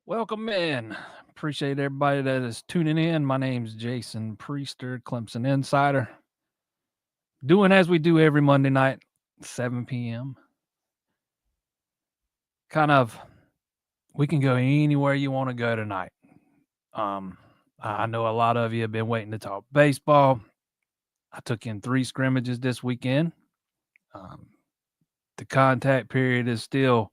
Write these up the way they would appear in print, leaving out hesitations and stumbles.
Welcome in. Appreciate everybody that is tuning in. My name's Jason Priester, Clemson Insider. Doing as we do every Monday night, 7 p.m. Kind of, we can go anywhere you want to go tonight. I know a lot of you have been waiting to talk baseball. I took in 3 scrimmages this weekend. The contact period is still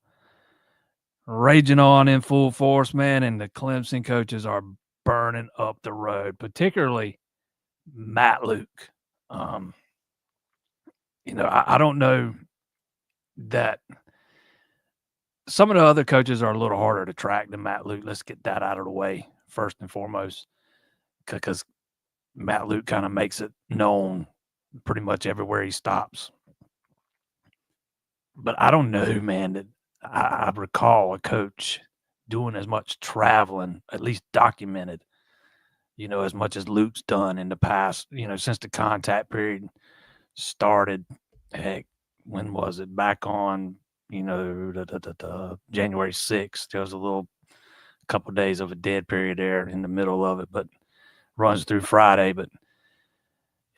raging on in full force, man, and the Clemson coaches are burning up the road, particularly Matt Luke. Um, I don't know that some of the other coaches are a little harder to track than Matt Luke. Let's get that out of the way first and foremost, because Matt Luke kind of makes it known pretty much everywhere he stops. But I don't know, man, that I recall a coach doing as much traveling, at least documented, as much as Luke's done in the past, since the contact period started. Heck, when was it? Back on, January 6th. There was a couple of days of a dead period there in the middle of it, but runs through Friday. But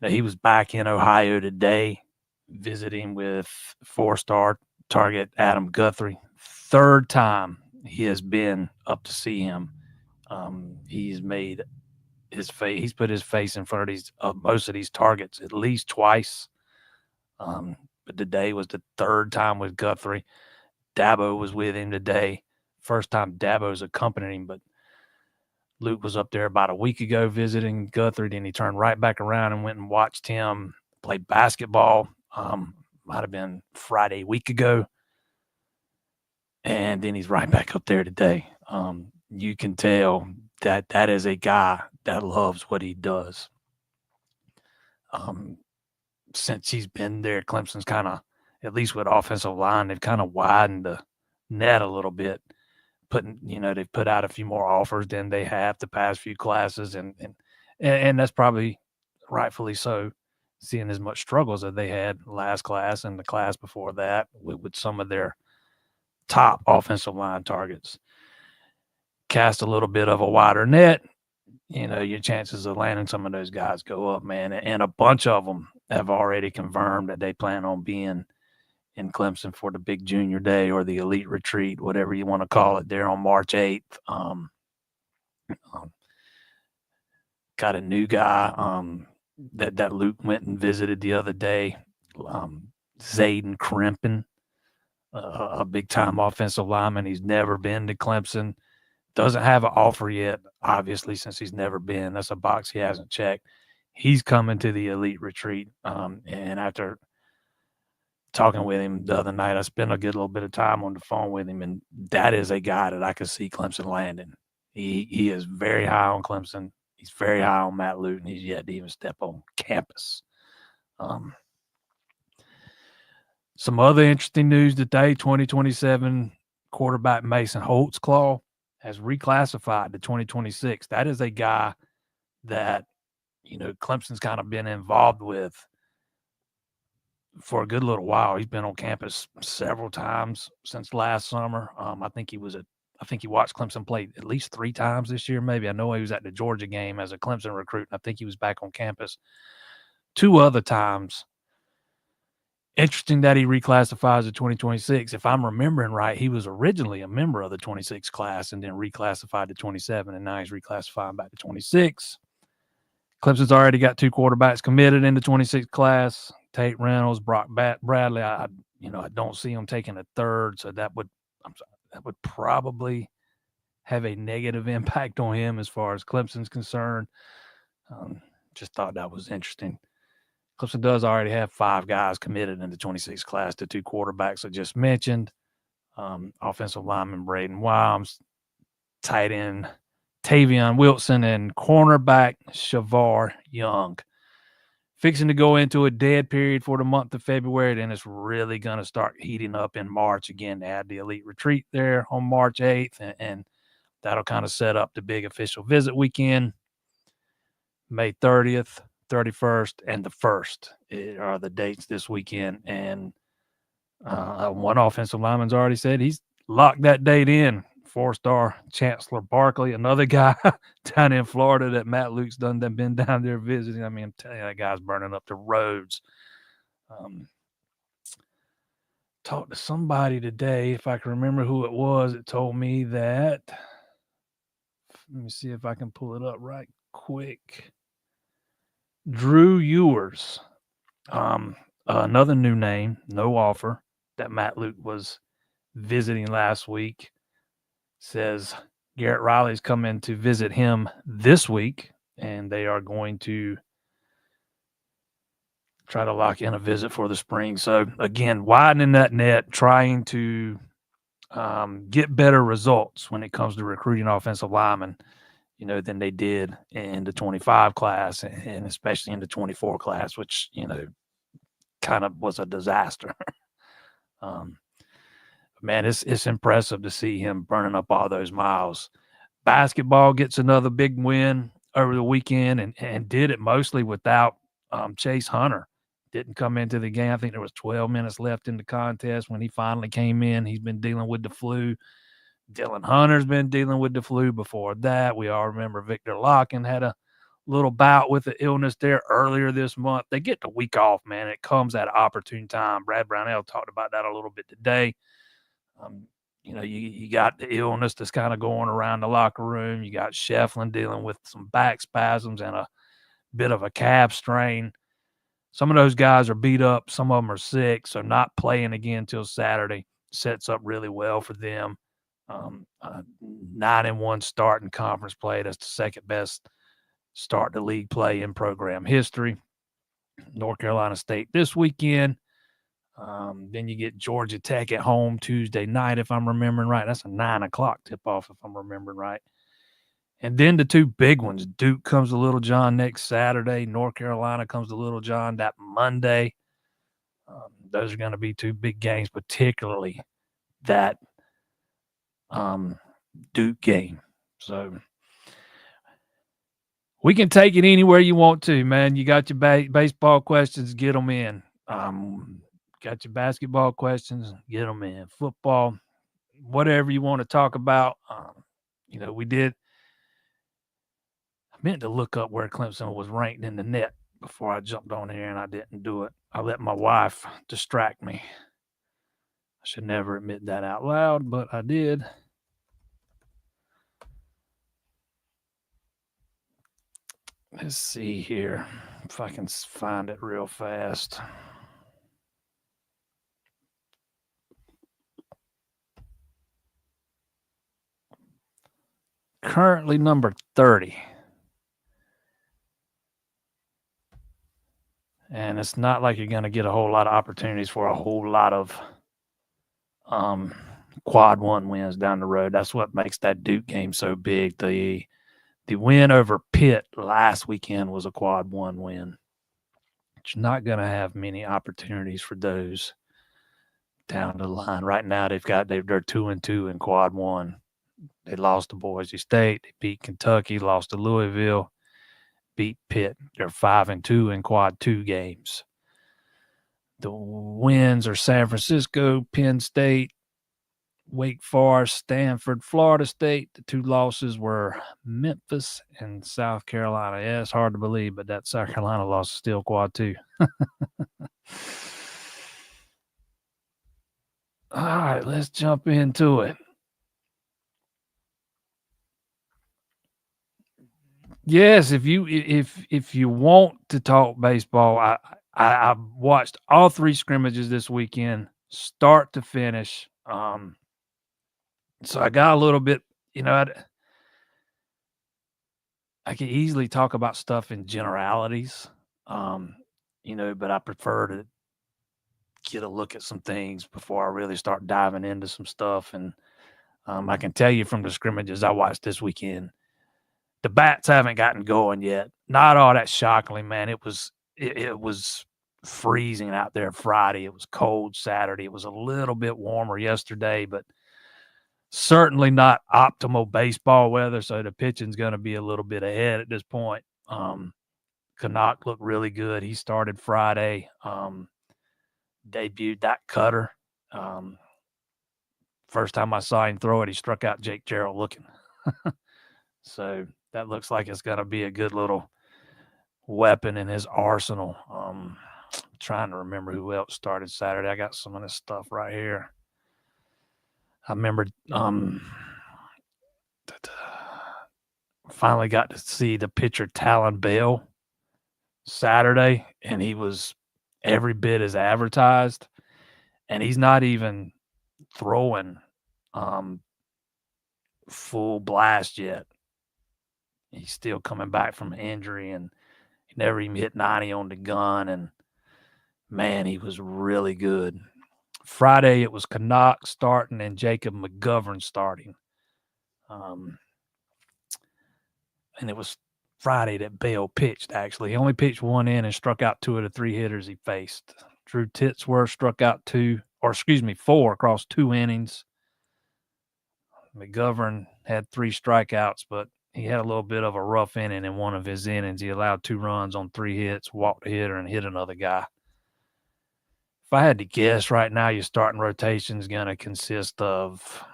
he was back in Ohio today, visiting with 4-star target Adam Guthrie. Third time he has been up to see him. He's made his face. He's put his face in front of these most of these targets at least twice. But today was the third time with Guthrie. Dabo was with him today. First time Dabo's accompanied him, but Luke was up there about a week ago visiting Guthrie. Then he turned right back around and went and watched him play basketball. Might have been Friday a week ago. And then he's right back up there today. You can tell that is a guy that loves what he does. Since he's been there, Clemson's kind of, at least with offensive line, they've kind of widened the net a little bit. They've put out a few more offers than they have the past few classes, and that's probably rightfully so, seeing as much struggles that they had last class and the class before that with some of their top offensive line targets. Cast a little bit of a wider net, your chances of landing some of those guys go up, man. And a bunch of them have already confirmed that they plan on being in Clemson for the big junior day or the elite retreat, whatever you want to call it, there on March 8th. Got a new guy that Luke went and visited the other day, Zayden Crimpin, a big-time offensive lineman. He's never been to Clemson. Doesn't have an offer yet, obviously, since he's never been. That's a box he hasn't checked. He's coming to the elite retreat. And after talking with him the other night, I spent a good little bit of time on the phone with him, and that is a guy that I could see Clemson landing. He is very high on Clemson. He's very high on Matt Luke, and he's yet to even step on campus. Some other interesting news today, 2027 quarterback Mason Holtzclaw has reclassified to 2026. That is a guy that, Clemson's kind of been involved with for a good little while. He's been on campus several times since last summer. I think he watched Clemson play at least 3 times this year, maybe. I know he was at the Georgia game as a Clemson recruit, and I think he was back on campus 2 other times. Interesting that he reclassifies to 2026. If I'm remembering right, he was originally a member of the 26 class and then reclassified to 27, and now he's reclassifying back to 26. Clemson's already got 2 quarterbacks committed in the 26 class, Tate Reynolds, Brock Bradley. I don't see him taking a third, so that would probably have a negative impact on him as far as Clemson's concerned. Just thought that was interesting. Clemson does already have 5 guys committed in the 26 class, the 2 quarterbacks I just mentioned. Offensive lineman Braden Wiles, tight end Tavion Wilson, and cornerback Shavar Young. Fixing to go into a dead period for the month of February, then it's really going to start heating up in March again. They had the elite retreat there on March 8th, and that'll kind of set up the big official visit weekend, May 30th. 31st and the 1st are the dates this weekend. And one offensive lineman's already said he's locked that date in 4-star Chancellor Barkley, another guy down in Florida that Matt Luke's been down there visiting. I mean, I'm telling you, that guy's burning up the roads. Talked to somebody today, if I can remember who it was, it told me that. Let me see if I can pull it up right quick. Drew Ewers, another new name, no offer, that Matt Luke was visiting last week. Says Garrett Riley's coming to visit him this week, and they are going to try to lock in a visit for the spring. So again, widening that net, trying to get better results when it comes to recruiting offensive linemen, than they did in the 25 class and especially in the 24 class, which, kind of was a disaster. Man, it's impressive to see him burning up all those miles. Basketball gets another big win over the weekend and did it mostly without Chase Hunter. Didn't come into the game. I think there was 12 minutes left in the contest when he finally came in. He's been dealing with the flu. Dylan Hunter's been dealing with the flu before that. We all remember Victor Locken had a little bout with the illness there earlier this month. They get the week off, man. It comes at an opportune time. Brad Brownell talked about that a little bit today. You got the illness that's kind of going around the locker room. You got Shefflin dealing with some back spasms and a bit of a calf strain. Some of those guys are beat up. Some of them are sick, so not playing again until Saturday sets up really well for them. 9-1 start in conference play. That's the second best start to league play in program history. North Carolina State this weekend. Then you get Georgia Tech at home Tuesday night, if I'm remembering right. That's a 9:00 tip-off, if I'm remembering right. And then the two big ones. Duke comes to Little John next Saturday. North Carolina comes to Little John that Monday. Those are going to be two big games, particularly that Duke game. So we can take it anywhere you want to, man. You got your baseball questions, get them in. Got your basketball questions, get them in. Football, whatever you want to talk about. We did. I meant to look up where Clemson was ranked in the net before I jumped on here, and I didn't do it. I let my wife distract me. I should never admit that out loud, but I did. Let's see here if I can find it real fast. Currently number 30. And it's not like you're going to get a whole lot of opportunities for a whole lot of quad one wins down the road. That's what makes that Duke game so big. The win over Pitt last weekend was a quad one win. You're not going to have many opportunities for those down the line. Right now, they're 2-2 in quad one. They lost to Boise State. They beat Kentucky, lost to Louisville, beat Pitt. They're 5-2 in quad two games. The wins are San Francisco, Penn State, Wake Forest, Stanford, Florida State. The two losses were Memphis and South Carolina. Yeah, it's hard to believe, but that South Carolina loss is still quad two. All right, let's jump into it. Yes, if you want to talk baseball, I watched all three scrimmages this weekend, start to finish. So I got a little bit, I can easily talk about stuff in generalities, but I prefer to get a look at some things before I really start diving into some stuff. And I can tell you from the scrimmages I watched this weekend, the bats haven't gotten going yet. Not all that shockingly, man. It was freezing out there Friday. It was cold Saturday. It was a little bit warmer yesterday, but certainly not optimal baseball weather. So the pitching's going to be a little bit ahead at this point. Canuck looked really good. He started Friday. Debuted that cutter. First time I saw him throw it, he struck out Jake Gerald looking. So that looks like it's going to be a good little weapon in his arsenal. Trying to remember who else started Saturday. I got some of this stuff right here. I remember finally got to see the pitcher Talon Bell Saturday, and he was every bit as advertised, and he's not even throwing full blast yet. He's still coming back from injury, and he never even hit 90 on the gun, and man, he was really good. Friday, it was Canuck starting and Jacob McGovern starting. And it was Friday that Bell pitched, actually. He only pitched one in and struck out 2 of the 3 hitters he faced. Drew Titsworth struck out 4 across 2 innings. McGovern had 3 strikeouts, but he had a little bit of a rough inning in one of his innings. He allowed 2 runs on 3 hits, walked a hitter, and hit another guy. If I had to guess right now, your starting rotation is going to consist of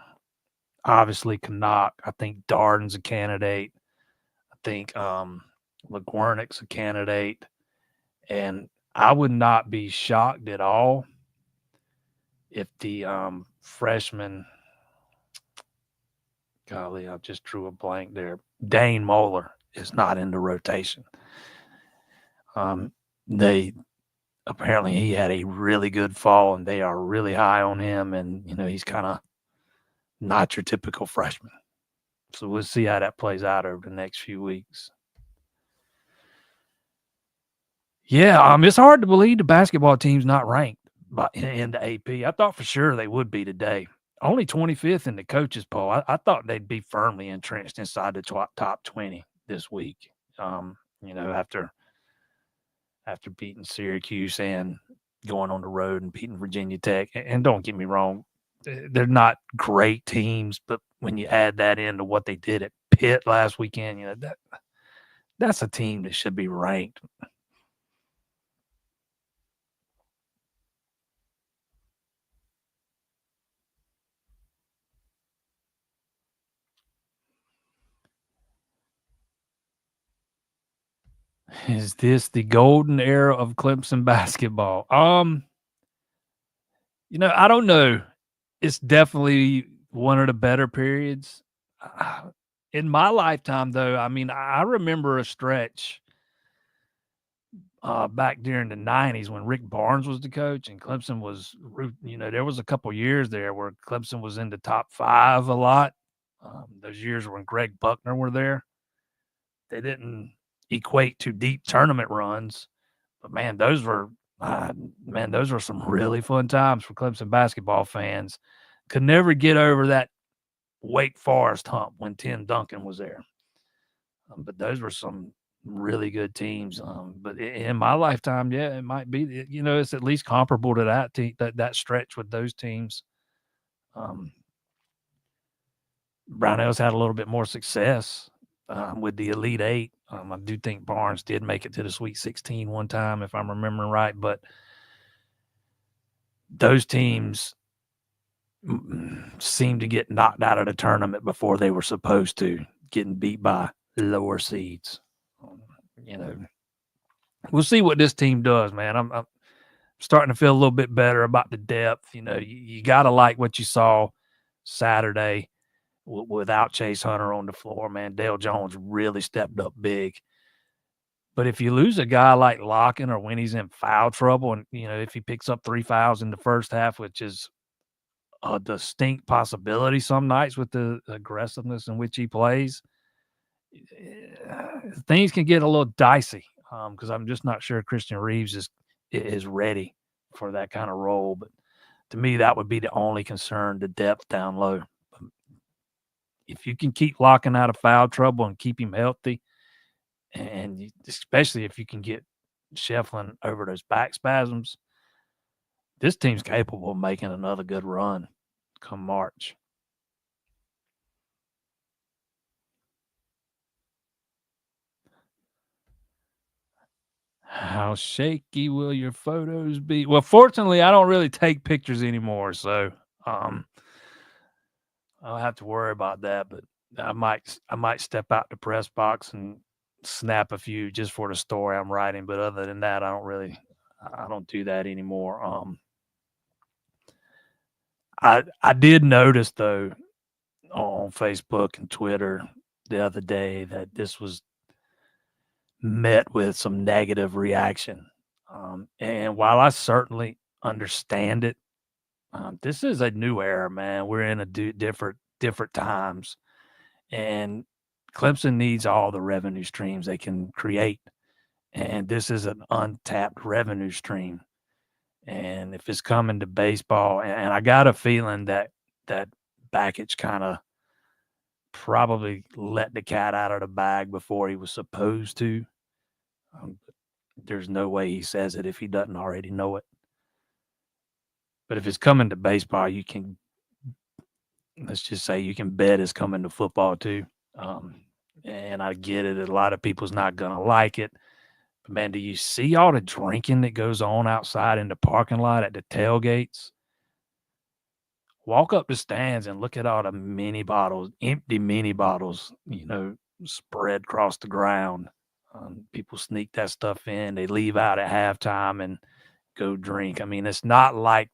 obviously Canuck. I think Darden's a candidate. I think McGwernick's a candidate. And I would not be shocked at all if the freshman, golly, I just drew a blank there, Dane Moeller is not in the rotation. Apparently he had a really good fall, and they are really high on him, and, he's kind of not your typical freshman. So we'll see how that plays out over the next few weeks. Yeah, it's hard to believe the basketball team's not ranked in the AP. I thought for sure they would be today. Only 25th in the coaches poll. I thought they'd be firmly entrenched inside the top 20 this week. After beating Syracuse and going on the road and beating Virginia Tech. And don't get me wrong, they're not great teams, but when you add that into what they did at Pitt last weekend, that's a team that should be ranked. Is this the golden era of Clemson basketball? I don't know. It's definitely one of the better periods. In my lifetime, though, I remember a stretch back during the 90s when Rick Barnes was the coach and Clemson was, there was a couple years there where Clemson was in the top 5 a lot. Those years when Greg Buckner were there. They didn't equate to deep tournament runs, but man, those were some really fun times for Clemson basketball fans. Could never get over that Wake Forest hump when Tim Duncan was there. But those were some really good teams. But in my lifetime, yeah, it might be, it's at least comparable to that stretch with those teams. Brownells had a little bit more success with the Elite 8. I do think Barnes did make it to the Sweet 16 one time, if I'm remembering right. But those teams seem to get knocked out of the tournament before they were supposed to, getting beat by lower seeds. We'll see what this team does, man. I'm starting to feel a little bit better about the depth. You got to like what you saw Saturday without Chase Hunter on the floor, man. Dale Jones really stepped up big. But if you lose a guy like Locken, or when he's in foul trouble, and, if he picks up 3 fouls in the first half, which is a distinct possibility some nights with the aggressiveness in which he plays, things can get a little dicey, because I'm just not sure Christian Reeves is ready for that kind of role. But to me, that would be the only concern, the depth down low. If you can keep Locken out of foul trouble and keep him healthy, and especially if you can get Shefflin over those back spasms, this team's capable of making another good run come March. How shaky will your photos be? Well, fortunately, I don't really take pictures anymore, so I don't have to worry about that, but I might step out the press box and snap a few just for the story I'm writing. But other than that, I don't do that anymore. I did notice though on Facebook and Twitter the other day that this was met with some negative reaction. And while I certainly understand it, this is a new era, man. We're in a different times, and Clemson needs all the revenue streams they can create, and this is an untapped revenue stream. And if it's coming to baseball, and I got a feeling that Backage kind of probably let the cat out of the bag before he was supposed to. There's no way he says it if he doesn't already know it. But if it's coming to baseball, let's just say you can bet it's coming to football too. And I get it. A lot of people's not going to like it. But man, do you see all the drinking that goes on outside in the parking lot at the tailgates? Walk up the stands and look at all the mini bottles, empty mini bottles, spread across the ground. People sneak that stuff in. They leave out at halftime and go drink. I mean, it's not like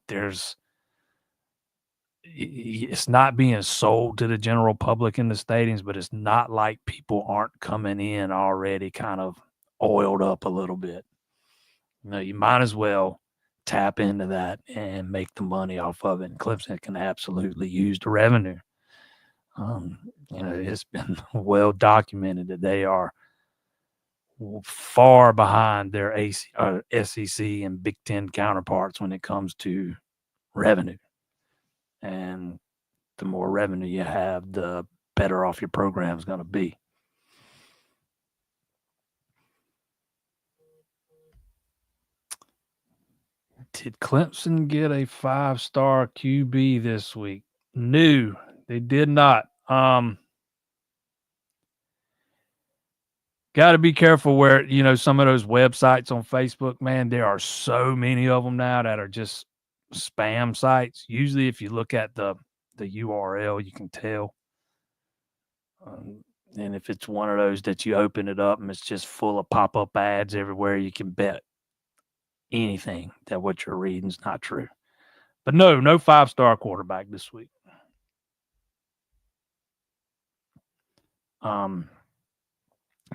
it's not being sold to the general public in the stadiums, but it's not like people aren't coming in already kind of oiled up a little bit. You might as well tap into that and make the money off of it. And Clemson can absolutely use the revenue. It's been well documented that they are far behind their SEC and Big Ten counterparts when it comes to revenue. And the more revenue you have, the better off your program is going to be. Did Clemson get a 5-star QB this week? No, they did not. Got to be careful where, some of those websites on Facebook, man, there are so many of them now that are just spam sites. Usually if you look at the URL, you can tell. And if it's one of those that you open it up and it's just full of pop-up ads everywhere, you can bet anything that what you're reading is not true. But no 5-star quarterback this week.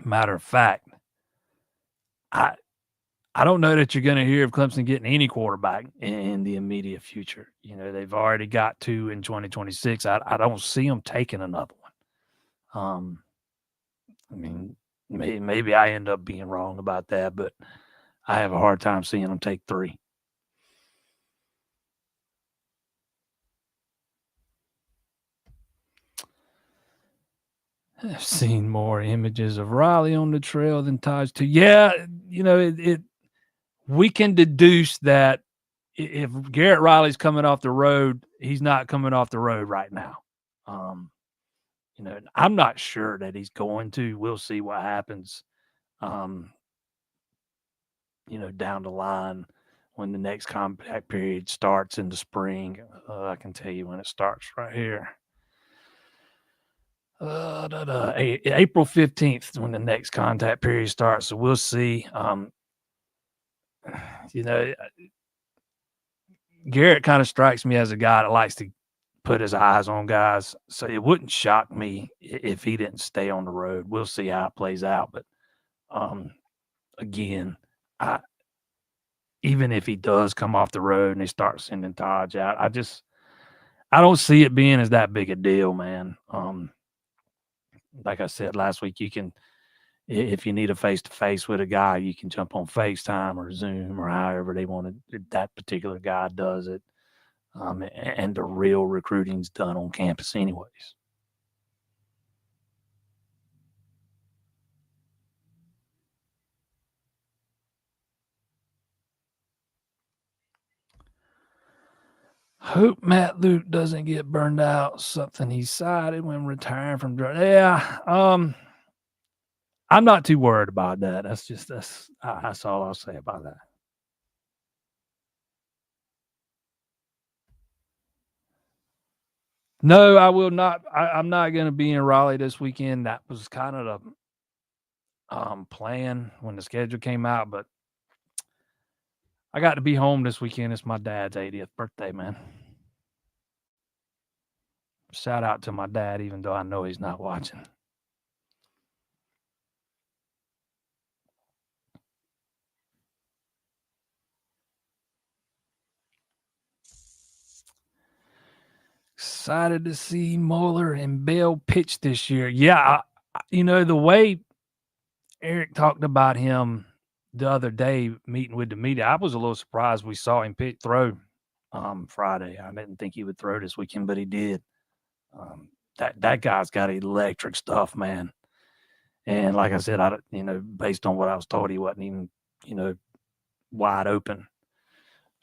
Matter of fact, I don't know that you're going to hear of Clemson getting any quarterback in the immediate future. They've already got 2 in 2026. I don't see them taking another one. I mean, maybe I end up being wrong about that, but I have a hard time seeing them take 3. I've seen more images of Riley on the trail than Taj too. Yeah, we can deduce that if Garrett Riley's coming off the road, he's not coming off the road right now. I'm not sure that he's going to. We'll see what happens. Down the line when the next contact period starts in the spring. I can tell you when it starts right here. April 15th when the next contact period starts. So we'll see. Garrett kind of strikes me as a guy that likes to put his eyes on guys. So it wouldn't shock me if he didn't stay on the road. We'll see how it plays out. But again, even if he does come off the road and they start sending Taj out, I don't see it being as that big a deal, man. Like I said last week, if you need a face-to-face with a guy, you can jump on FaceTime or Zoom or however they want to, that particular guy does it. And the real recruiting's done on campus anyways. Hope Matt Luke doesn't get burned out. Something he cited when retiring from drugs. Yeah, I'm not too worried about that. That's all I'll say about that. No, I will not. I'm not going to be in Raleigh this weekend. That was kind of the plan when the schedule came out, but I got to be home this weekend. It's my dad's 80th birthday, man. Shout out to my dad, even though I know he's not watching. Excited to see Moeller and Bell pitch this year. Yeah, the way Eric talked about him the other day meeting with the media, I was a little surprised we saw him throw Friday. I didn't think he would throw this weekend, but he did. That guy's got electric stuff, man. And like I said, based on what I was told, he wasn't even, wide open.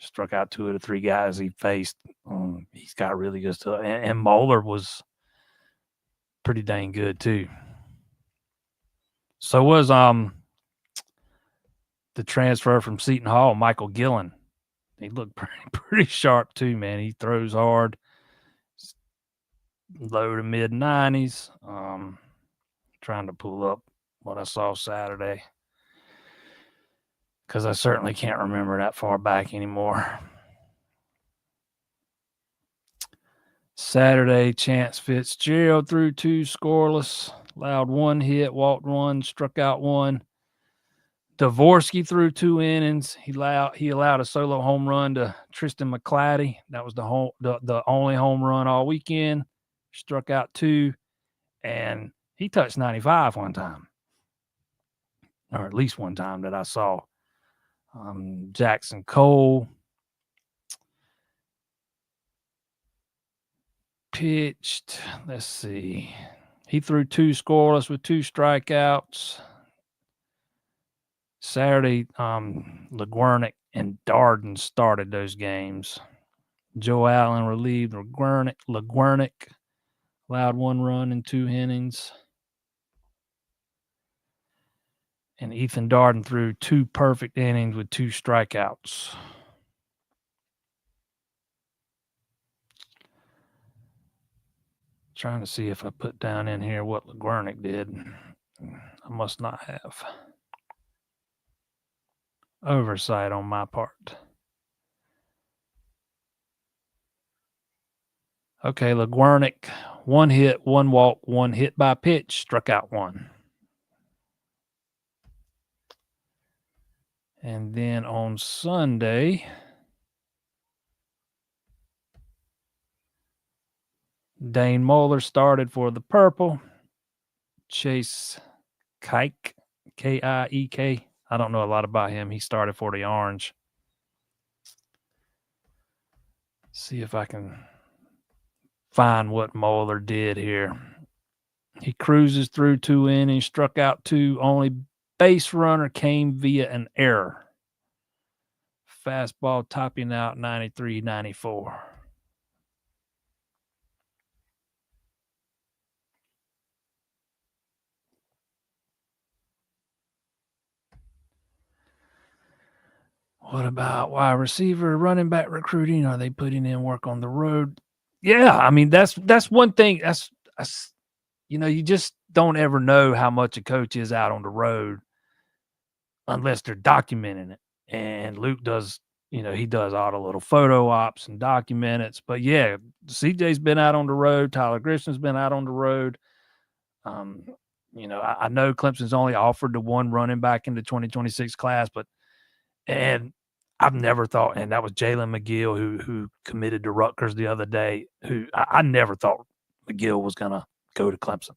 Struck out 2 of the 3 guys he faced. He's got really good stuff. And Moeller was pretty dang good too. So was the transfer from Seton Hall, Michael Gillen. He looked pretty sharp too, man. He throws hard, low to mid 90s. Trying to pull up what I saw Saturday because I certainly can't remember that far back anymore. Saturday, Chance Fitzgerald threw 2 scoreless, allowed 1 hit, walked 1, struck out 1. Dvorsky threw 2 innings. He allowed a solo home run to Tristan McClatty. That was the only home run all weekend. Struck out 2, and he touched 95 one time, or at least one time that I saw. Jackson Cole pitched. Let's see. He threw 2 scoreless with 2 strikeouts. Saturday, LeGuernick and Darden started those games. Joe Allen relieved LeGuernick allowed 1 run in 2 innings. And Ethan Darden threw 2 perfect innings with 2 strikeouts. Trying to see if I put down in here what LeGuernick did. I must not have. Oversight on my part. Okay, LeGuernick, 1 hit, 1 walk, 1 hit by pitch, struck out 1. And then on Sunday, Dane Moeller started for the Purple. Chase Kike, Kiek. I don't know a lot about him. He started for the Orange. See if I can find what Moeller did here. He cruises through 2 innings, struck out 2. Only base runner came via an error. Fastball topping out 93-94. What about wide receiver, running back recruiting? Are they putting in work on the road? Yeah, I mean that's one thing. That's you just don't ever know how much a coach is out on the road unless they're documenting it. And Luke does, he does all the little photo ops and document it. But yeah, CJ's been out on the road. Tyler Grisham's been out on the road. I know Clemson's only offered the 1 running back in the 2026 class, and I've never thought, and that was Jalen McGill who committed to Rutgers the other day, who I never thought McGill was going to go to Clemson.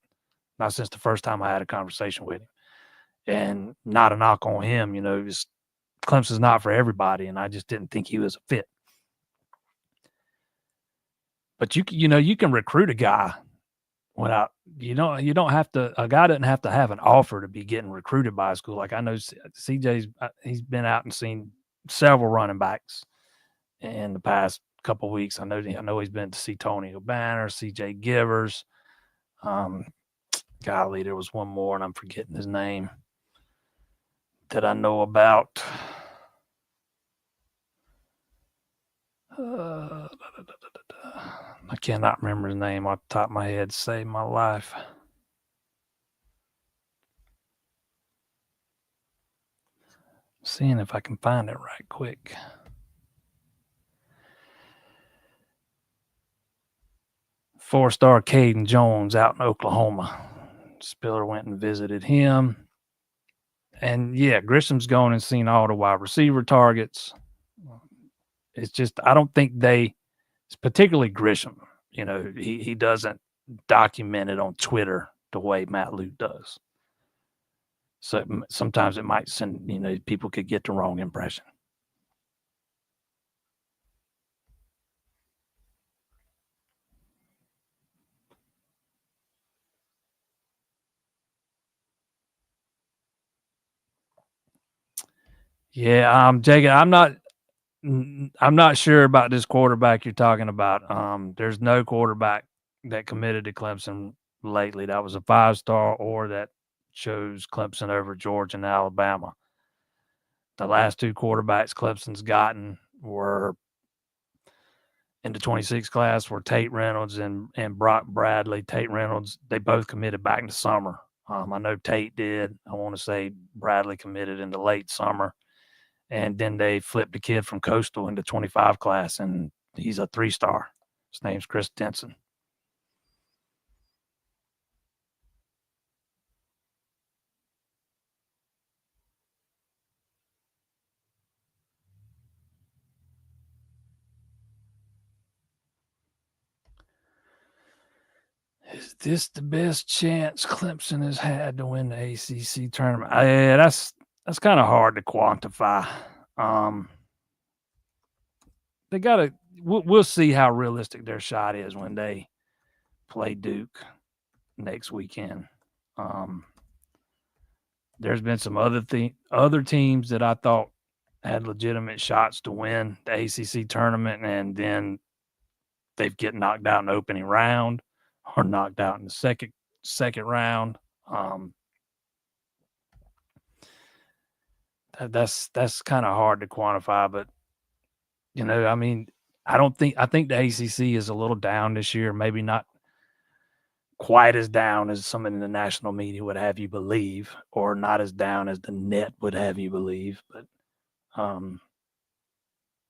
Not since the first time I had a conversation with him. And not a knock on him, Clemson's not for everybody, and I just didn't think he was a fit. But you can recruit a guy without you don't have to. A guy doesn't have to have an offer to be getting recruited by a school. Like I know CJ's he's been out and seen several running backs in the past couple of weeks. I know he's been to see Tony O'Banner, CJ Givers. Golly, there was one more, and I'm forgetting his name that I know about. I cannot remember his name off the top of my head. Saved my life. Seeing if I can find it right quick. Four-star Caden Jones out in Oklahoma. Spiller went and visited him. And yeah, Grisham's gone and seen all the wide receiver targets. It's just, I don't think it's particularly Grisham, he doesn't document it on Twitter the way Matt Luke does. So sometimes it might send, people could get the wrong impression. Yeah, Jacob, I'm not sure about this quarterback you're talking about. There's no quarterback that committed to Clemson lately that was a 5-star or that chose Clemson over Georgia and Alabama. The last 2 quarterbacks Clemson's gotten were in the 26 class were Tate Reynolds and Brock Bradley. Tate Reynolds, they both committed back in the summer. I know Tate did. I want to say Bradley committed in the late summer. And then they flipped a kid from Coastal into 25 class, and he's a 3-star. His name's Chris Denson. Is this the best chance Clemson has had to win the ACC tournament? Yeah, that's kind of hard to quantify. They gotta. We'll see how realistic their shot is when they play Duke next weekend. There's been some other teams that I thought had legitimate shots to win the ACC tournament, and then they get knocked out in the opening round or knocked out in the second round. That's kind of hard to quantify, but I think the ACC is a little down this year. Maybe not quite as down as some in the national media would have you believe, or not as down as the net would have you believe. But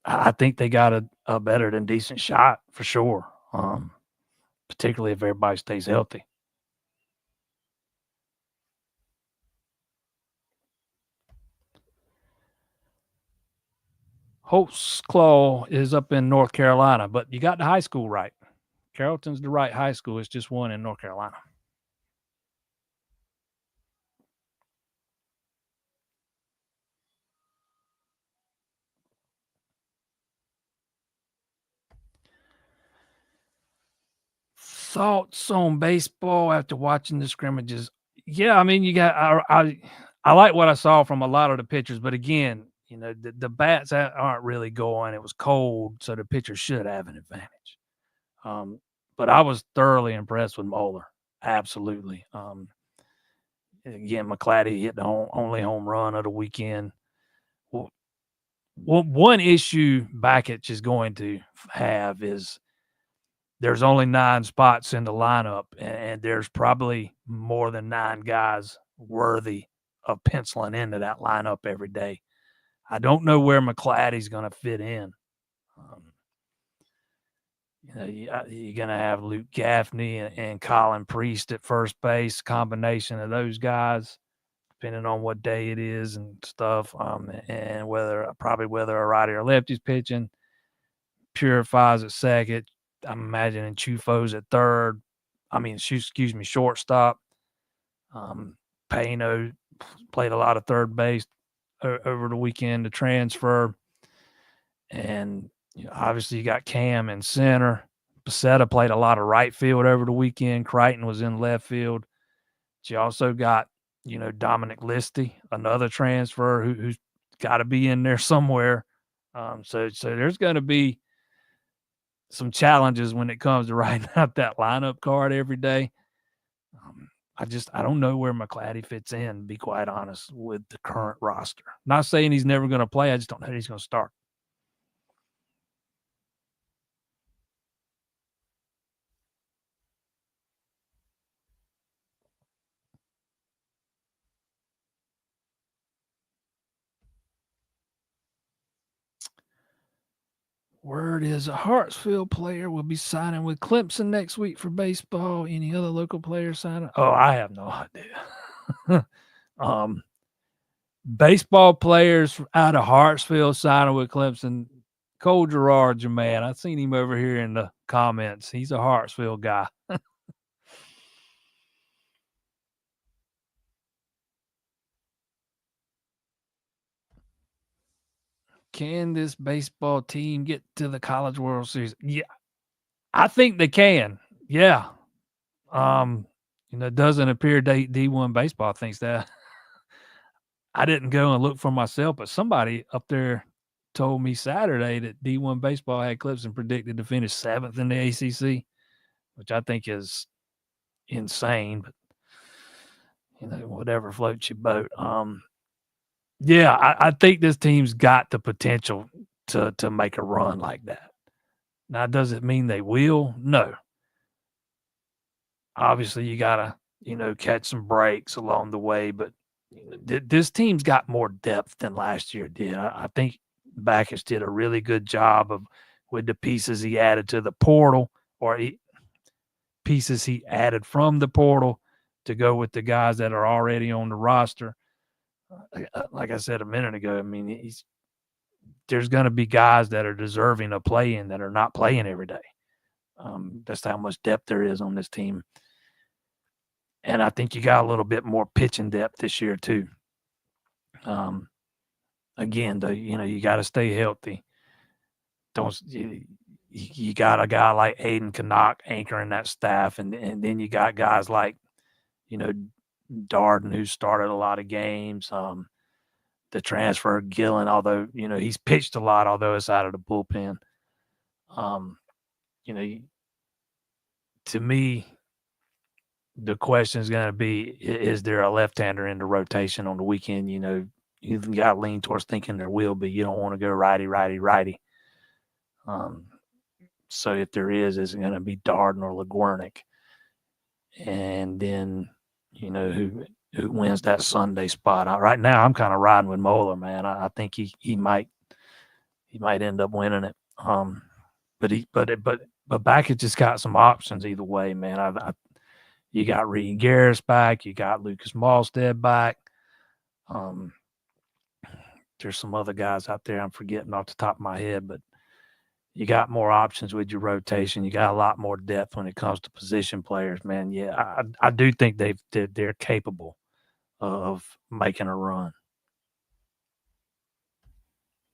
I think they got a better than decent shot for sure, particularly if everybody stays healthy. Holtzclaw is up in North Carolina, but you got the high school right. Carrollton's the right high school. It's just one in North Carolina. Thoughts on baseball after watching the scrimmages? Yeah, I mean, I like what I saw from a lot of the pitchers, but again, the bats aren't really going. It was cold, so the pitchers should have an advantage. But I was thoroughly impressed with Moeller. Absolutely. Again, McClatty hit the only home run of the weekend. Well, one issue Bakich is going to have is there's only 9 spots in the lineup, and there's probably more than 9 guys worthy of penciling into that lineup every day. I don't know where McClatty's going to fit in. You're going to have Luke Gaffney and Colin Priest at first base, combination of those guys, depending on what day it is and stuff, and whether a righty or lefty's pitching. Purifies at second. I'm imagining Chufo's at third. Shortstop. Payno played a lot of third base over the weekend to transfer. And obviously you got Cam in center. Pacetta played a lot of right field over the weekend. Crichton was in left field. But you also got, Dominic Listy, another transfer who's got to be in there somewhere. So there's going to be some challenges when it comes to writing out that lineup card every day. I don't know where McClatty fits in, to be quite honest, with the current roster. Not saying he's never going to play. I just don't know that he's going to start. Word is a Hartsfield player will be signing with Clemson next week for baseball. Any other local players signing? Oh, I have no idea. Baseball players out of Hartsfield signing with Clemson. Cole Gerard's your man. I've seen him over here in the comments. He's a Hartsfield guy. Can this baseball team get to the College World Series? Yeah, I think they can. Yeah. It doesn't appear D1 baseball thinks that. I didn't go and look for myself, but somebody up there told me Saturday that D1 baseball had Clemson predicted to finish 7th in the ACC, which I think is insane, but whatever floats your boat. Yeah, I think this team's got the potential to make a run like that. Now, does it mean they will? No. Obviously, you gotta, catch some breaks along the way, but this team's got more depth than last year did. I think Backus did a really good job with the pieces he added to the portal, or pieces he added from the portal to go with the guys that are already on the roster. Like I said a minute ago, I mean, there's going to be guys that are deserving of playing that are not playing every day. That's how much depth there is on this team. And I think you got a little bit more pitching depth this year too. Again, though, you got to stay healthy. You got a guy like Aiden Canuck anchoring that staff, and then you got guys like, Darden, who started a lot of games. The transfer Gillen, although he's pitched a lot, although it's out of the bullpen. To me, the question is going to be: is there a left-hander in the rotation on the weekend? You've got to lean towards thinking there will be. You don't want to go righty, righty, righty. So if there is it going to be Darden or LeGuernick? And then, who wins that Sunday spot? Right now, I'm kind of riding with Moeller, man. I think he might end up winning it. But Backett just got some options either way, man. You got Reed Garris back, you got Lucas Malstead back. There's some other guys out there I'm forgetting off the top of my head, but you got more options with your rotation. You got a lot more depth when it comes to position players, man. Yeah, I do think they're capable of making a run.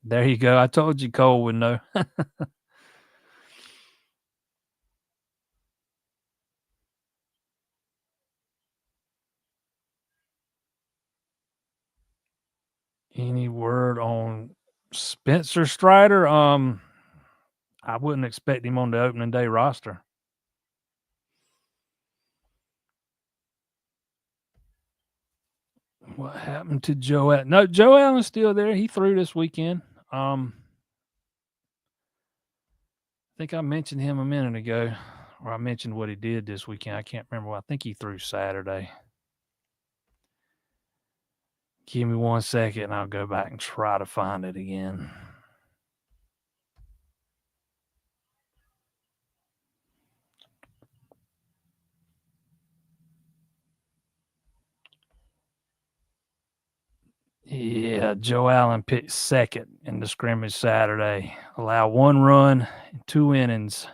There you go. I told you Cole would know. Any word on Spencer Strider? I wouldn't expect him on the opening day roster. What happened to Joe Allen? No, Joe Allen's still there. He threw this weekend. I think I mentioned him a minute ago, or I mentioned what he did this weekend. I can't remember. I think he threw Saturday. Give me 1 second, and I'll go back and try to find it again. Yeah, Joe Allen pitched second in the scrimmage Saturday. Allowed 1 run in 2 innings.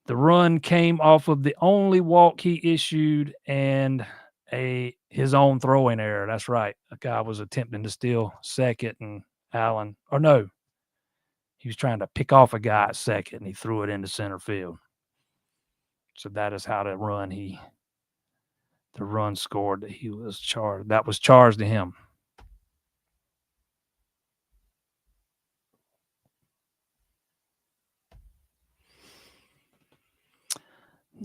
The run came off of the only walk he issued and his own throwing error. That's right. A guy was attempting to steal second, and Allen, or no, he was trying to pick off a guy at second, and he threw it into center field. So that is how the run scored that he was charged. That was charged to him.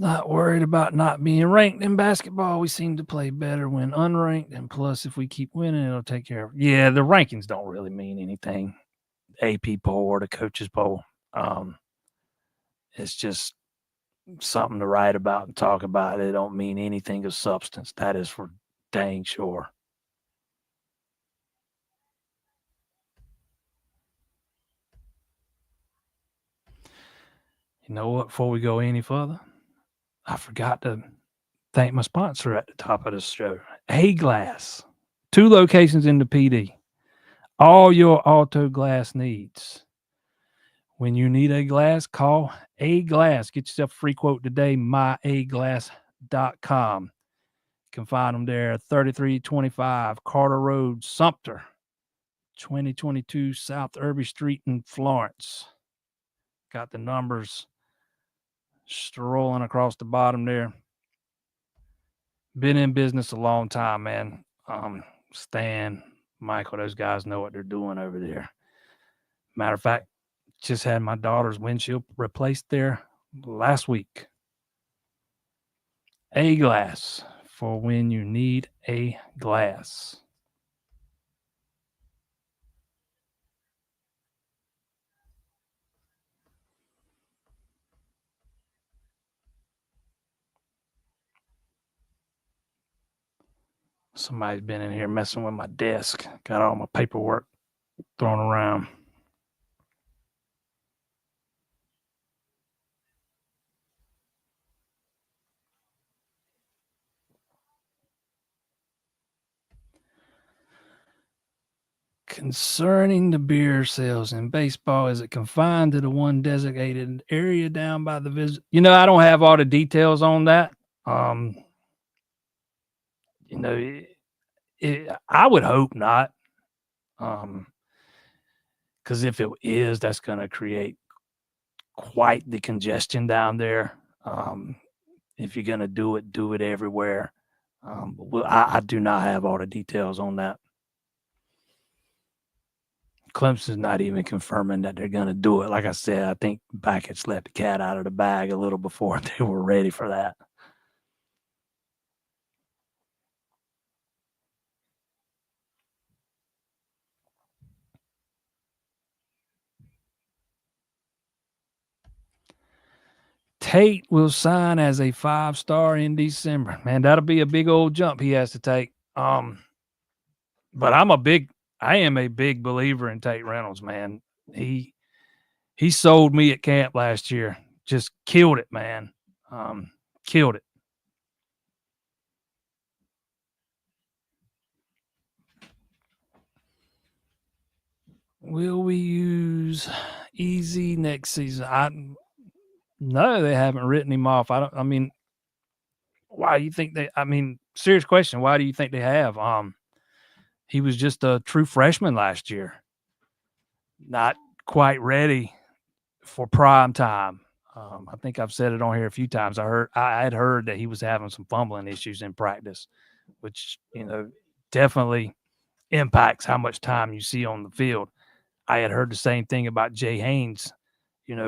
Not worried about not being ranked in basketball. We seem to play better when unranked, and plus, if we keep winning, it'll take care of it. Yeah, the rankings don't really mean anything. AP poll or the coaches poll. It's just something to write about and talk about. It don't mean anything of substance. That is for dang sure. You know what? Before we go any further, I forgot to thank my sponsor at the top of this show, A-Glass. 2 locations in the PD. All your auto glass needs. When you need a glass, call A-Glass. Get yourself a free quote today, myaglass.com. You can find them there at 3325 Carter Road, Sumter, 2022 South Irby Street in Florence. Got the numbers strolling across the bottom there. Been in business a long time, man. Stan, Michael, those guys know what they're doing over there. Matter of fact, just had my daughter's windshield replaced there last week. A-Glass for when you need a glass. Somebody's been in here messing with my desk. Got all my paperwork thrown around. Concerning the beer sales in baseball, is it confined to the one designated area down by the visit? I don't have all the details on that. I would hope not. Because if it is, that's going to create quite the congestion down there. If you're going to do it everywhere. But I do not have all the details on that. Clemson's not even confirming that they're going to do it. Like I said, I think Beckett's let the cat out of the bag a little before they were ready for that. Tate will sign as a 5-star in December. Man, that'll be a big old jump he has to take. But I am a big believer in Tate Reynolds, man. He sold me at camp last year. Just killed it, man. Killed it. Will we use Easy next season? No, they haven't written him off. Why do you think serious question. Why do you think they have? He was just a true freshman last year. Not quite ready for prime time. I think I've said it on here a few times. I had heard that he was having some fumbling issues in practice, which, definitely impacts how much time you see on the field. I had heard the same thing about Jay Haynes,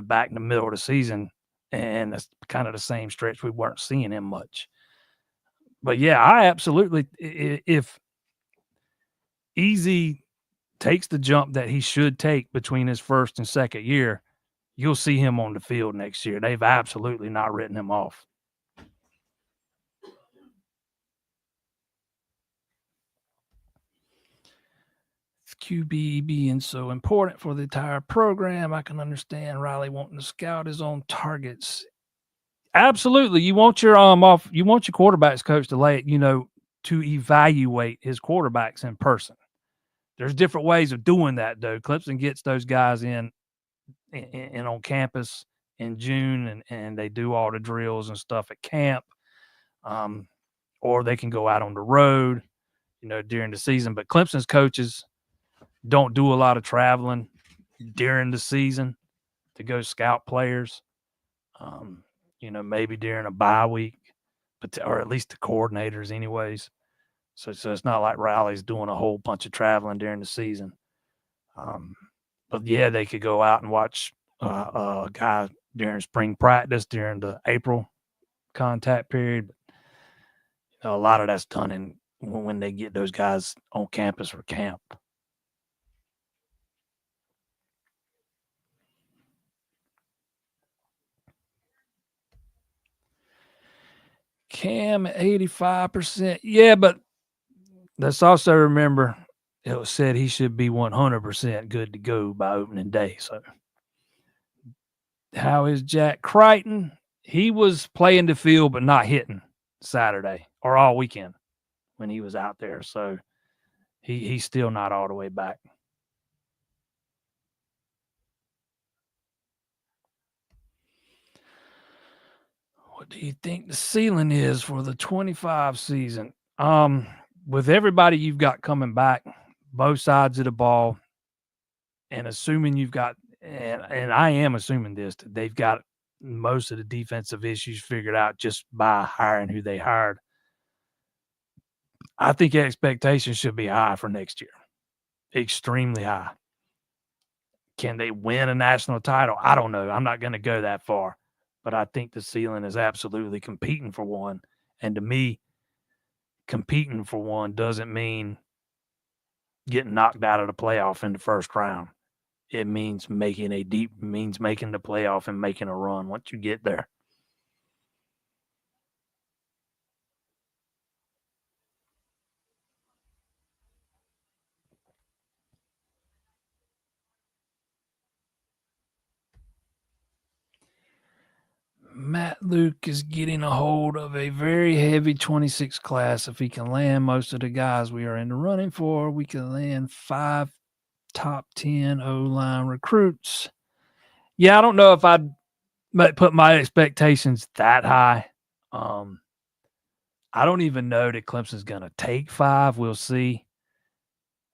back in the middle of the season, and that's kind of the same stretch we weren't seeing him much. But yeah, I absolutely, if Easy takes the jump that he should take between his first and second year, you'll see him on the field next year. They've absolutely not written him off. QB being so important for the entire program, I can understand Riley wanting to scout his own targets. Absolutely. You want your quarterbacks coach to to evaluate his quarterbacks in person. There's different ways of doing that, though. Clemson gets those guys in on campus in June, and they do all the drills and stuff at camp. Or they can go out on the road, during the season. But Clemson's coaches don't do a lot of traveling during the season to go scout players. Maybe during a bye week, or at least the coordinators anyways. So it's not like Riley's doing a whole bunch of traveling during the season. But yeah, they could go out and watch a guy during spring practice during the April contact period. A lot of that's done when they get those guys on campus for camp. Cam 85%. Yeah, but let's also remember it was said he should be 100% good to go by opening day. So How is Jack Crichton? He was playing the field but not hitting Saturday or all weekend when he was out there. So he's still not all the way back. What do you think the ceiling is for the 25 season? With everybody you've got coming back, both sides of the ball, and assuming you've got, and I am assuming this, that they've got most of the defensive issues figured out just by hiring who they hired. I think expectations should be high for next year, extremely high. Can they win a national title? I don't know. I'm not going to go that far, but I think the ceiling is absolutely competing for one. And to me, competing for one doesn't mean getting knocked out of the playoff in the first round. It means making the playoff and making a run once you get there. Matt Luke is getting a hold of a very heavy 26 class. If he can land most of the guys we are in the running for, we can land 5 top 10 O-line recruits. Yeah, I don't know if I'd put my expectations that high. I don't even know that Clemson's going to take 5. We'll see.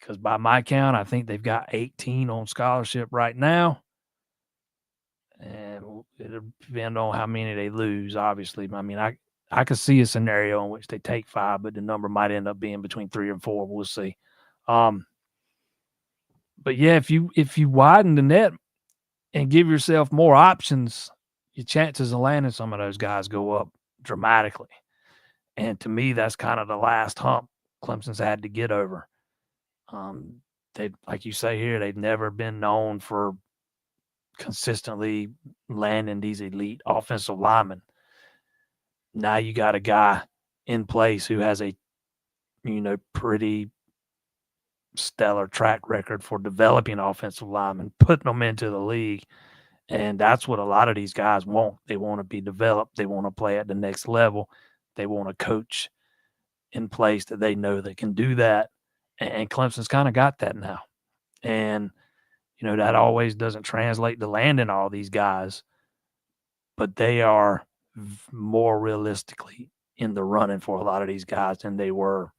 Because by my count, I think they've got 18 on scholarship right now. And it'll depend on how many they lose, obviously. I mean, I could see a scenario in which they take 5, but the number might end up being between 3 and 4. We'll see. But yeah, if you widen the net and give yourself more options, your chances of landing some of those guys go up dramatically. And to me, that's kind of the last hump Clemson's had to get over. They, like you say here, they've never been known for consistently landing these elite offensive linemen. Now you got a guy in place who has a, pretty stellar track record for developing offensive linemen, putting them into the league. And that's what a lot of these guys want. They want to be developed. They want to play at the next level. They want a coach in place that they know that can do that. And Clemson's kind of got that now. And, that always doesn't translate to landing all these guys, but they are more realistically in the running for a lot of these guys than they were,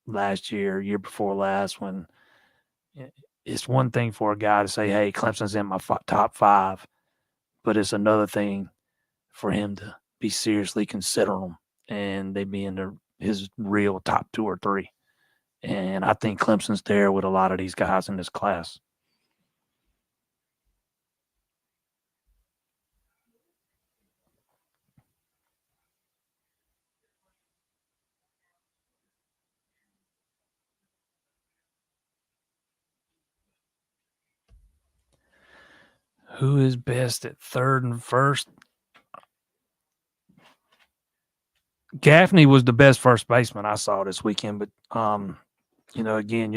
last year before last, when it's one thing for a guy to say, hey, Clemson's in my top 5, but it's another thing for him to be seriously considering them and they be in his real top 2 or 3. And I think Clemson's there with a lot of these guys in this class. Who is best at third and first? Gaffney was the best first baseman I saw this weekend, but again,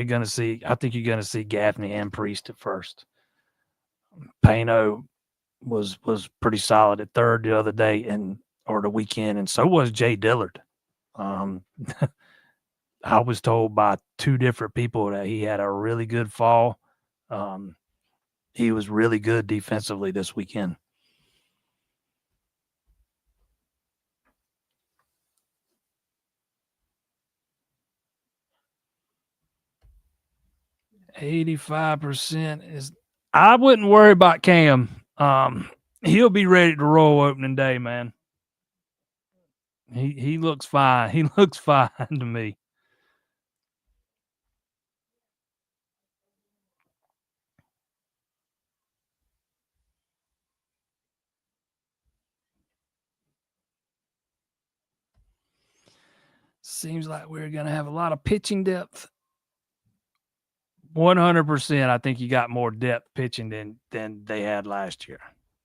I think you're gonna see Gaffney and Priest at first. Pano was pretty solid at third the other day or the weekend, and so was Jay Dillard. I was told by 2 different people that he had a really good fall. He was really good defensively this weekend. %85% is. I wouldn't worry about Cam. He'll be ready to roll opening day, man. He looks fine. He looks fine to me. Seems like we're going to have a lot of pitching depth. 100%. I think you got more depth pitching than they had last year,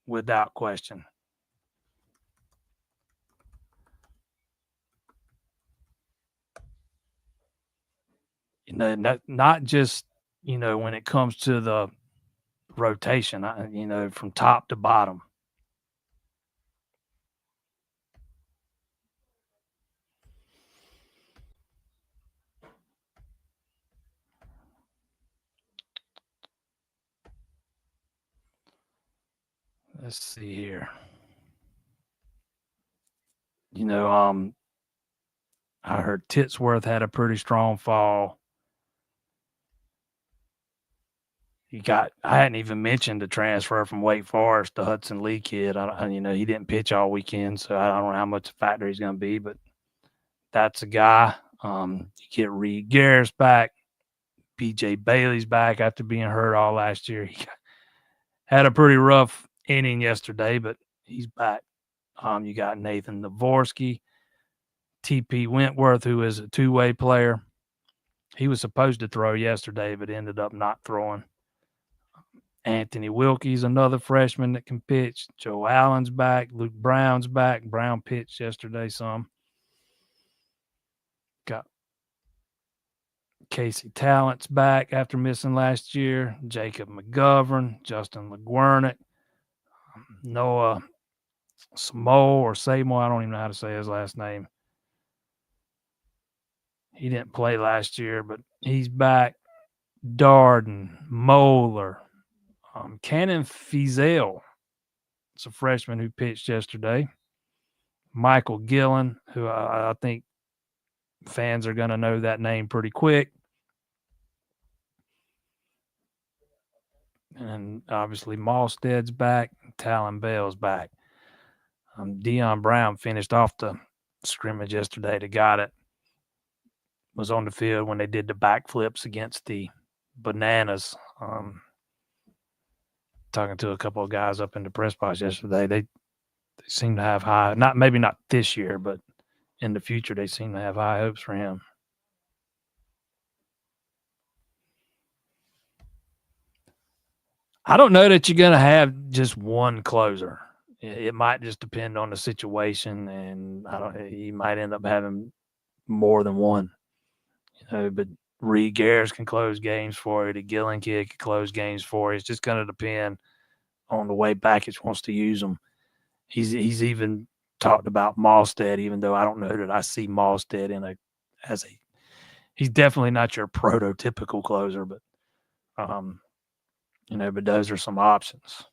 without question. Not just, when it comes to the rotation, from top to bottom. Let's see here. I heard Titsworth had a pretty strong fall. I hadn't even mentioned the transfer from Wake Forest, the Hudson Lee kid. He didn't pitch all weekend, so I don't know how much a factor he's going to be, but that's a guy. You get Reed Garris back. B.J. Bailey's back after being hurt all last year. He had a pretty rough inning yesterday, but he's back. You got Nathan Navorsky, T.P. Wentworth, who is a two-way player. He was supposed to throw yesterday, but ended up not throwing. Anthony Wilkie's another freshman that can pitch. Joe Allen's back. Luke Brown's back. Brown pitched yesterday some. Got Casey Tallent's back after missing last year. Jacob McGovern, Justin LeGuernick, Noah Samo, I don't even know how to say his last name. He didn't play last year, but he's back. Darden, Moeller, Cannon Fizel. It's a freshman who pitched yesterday. Michael Gillen, who I think fans are going to know that name pretty quick. And obviously Malstead's back. Talon Bell's back. Dion Brown finished off the scrimmage yesterday. The guy that was on the field when they did the backflips against the Bananas. Talking to a couple of guys up in the press box yesterday, they seem to have high, maybe not this year, but in the future, they seem to have high hopes for him. I don't know that you're going to have just one closer. It might just depend on the situation, and he might end up having more than one. But Reed Garris can close games for you. The Gillen kid can close games for you. It's just going to depend on the way Bakich wants to use them. He's even talked about Malstead, even though I don't know that I see Malstead he's definitely not your prototypical closer, but but those are some options.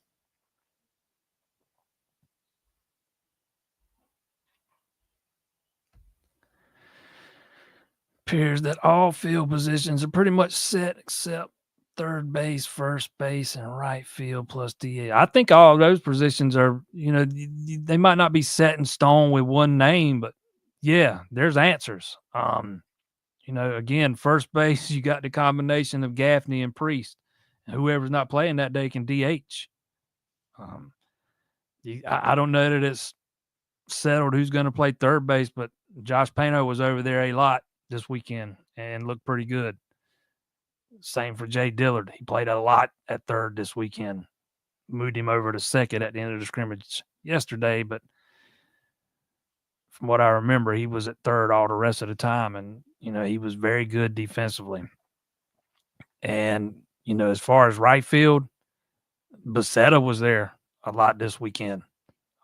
Appears that all field positions are pretty much set except third base, first base, and right field plus DA. I think all of those positions are, they might not be set in stone with one name, but yeah, there's answers. Again, first base, you got the combination of Gaffney and Priest. And whoever's not playing that day can DH. I don't know that it's settled who's going to play third base, but Josh Pano was over there a lot this weekend and looked pretty good. Same for Jay Dillard. He played a lot at third this weekend. Moved him over to second at the end of the scrimmage yesterday, but from what I remember, he was at third all the rest of the time, and he was very good defensively. And as far as right field, Becerra was there a lot this weekend.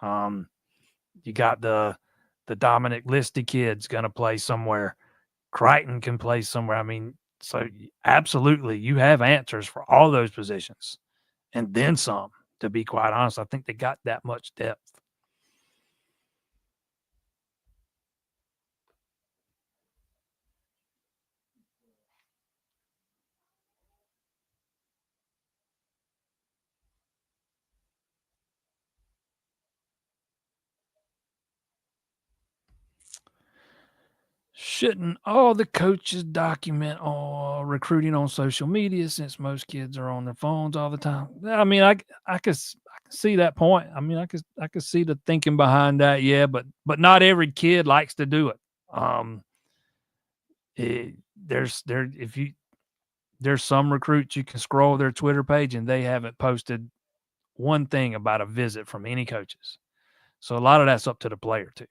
You got the Dominic Listy kid's going to play somewhere. Crichton can play somewhere. I mean, so absolutely, you have answers for all those positions, and then some. To be quite honest, I think they got that much depth. Shouldn't all the coaches document recruiting on social media since most kids are on their phones all the time? I mean, I could see that point. I mean, I could see the thinking behind that. Yeah, but not every kid likes to do it. There's some recruits you can scroll their Twitter page and they haven't posted one thing about a visit from any coaches. So a lot of that's up to the player too.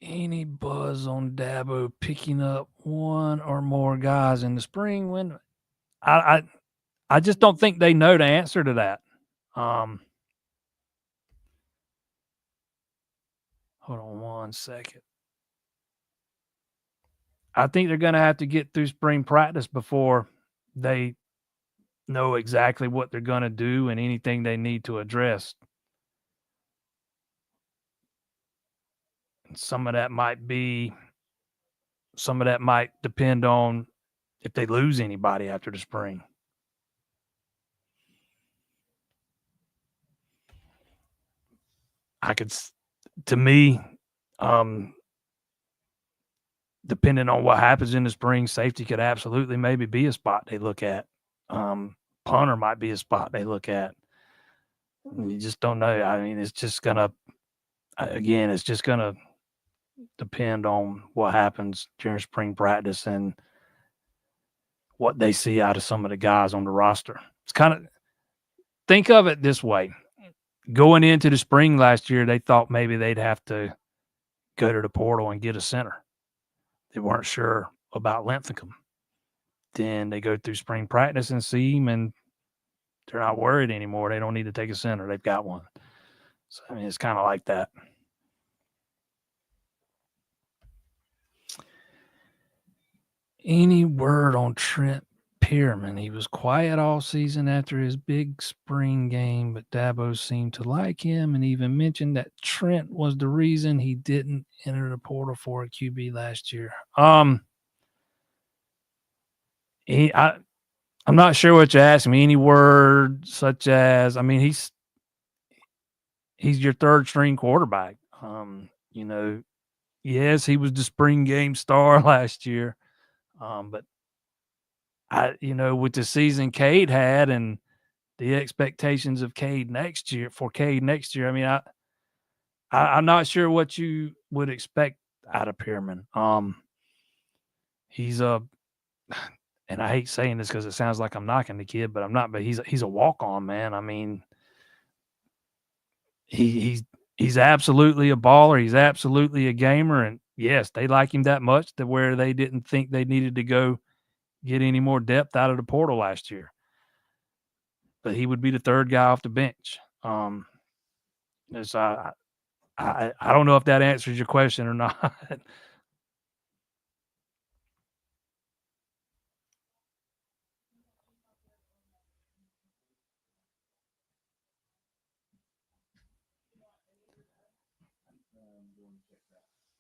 Any buzz on Dabo picking up one or more guys in the spring? When I just don't think they know the answer to that. Hold on one second. I think they're going to have to get through spring practice before they know exactly what they're going to do and anything they need to address. Some of that might depend on if they lose anybody after the spring. To me, depending on what happens in the spring, safety could absolutely maybe be a spot they look at. Punter might be a spot they look at. You just don't know. I mean, it's just gonna depend on what happens during spring practice and what they see out of some of the guys on the roster. It's kind of, think of it this way. Going into the spring last year, they thought maybe they'd have to go to the portal and get a center. They weren't sure about Linthicum. Then they go through spring practice and see him, and they're not worried anymore. They don't need to take a center. They've got one. So, I mean, it's kind of like that. Any word on Trent Pierman? He was quiet all season after his big spring game, but Dabo seemed to like him and even mentioned that Trent was the reason he didn't enter the portal for a QB last year. I'm not sure what you're asking me. Any word such as, I mean, he's your third string quarterback. Yes, he was the spring game star last year. But with the season Cade had and the expectations of Cade next year, I mean, I'm not sure what you would expect out of Pierman. He's and I hate saying this because it sounds like I'm knocking the kid, but I'm not. But he's a walk-on, man. I mean, he's absolutely a baller. He's absolutely a gamer, and yes, they like him that much to where they didn't think they needed to go get any more depth out of the portal last year. But he would be the third guy off the bench. I don't know if that answers your question or not.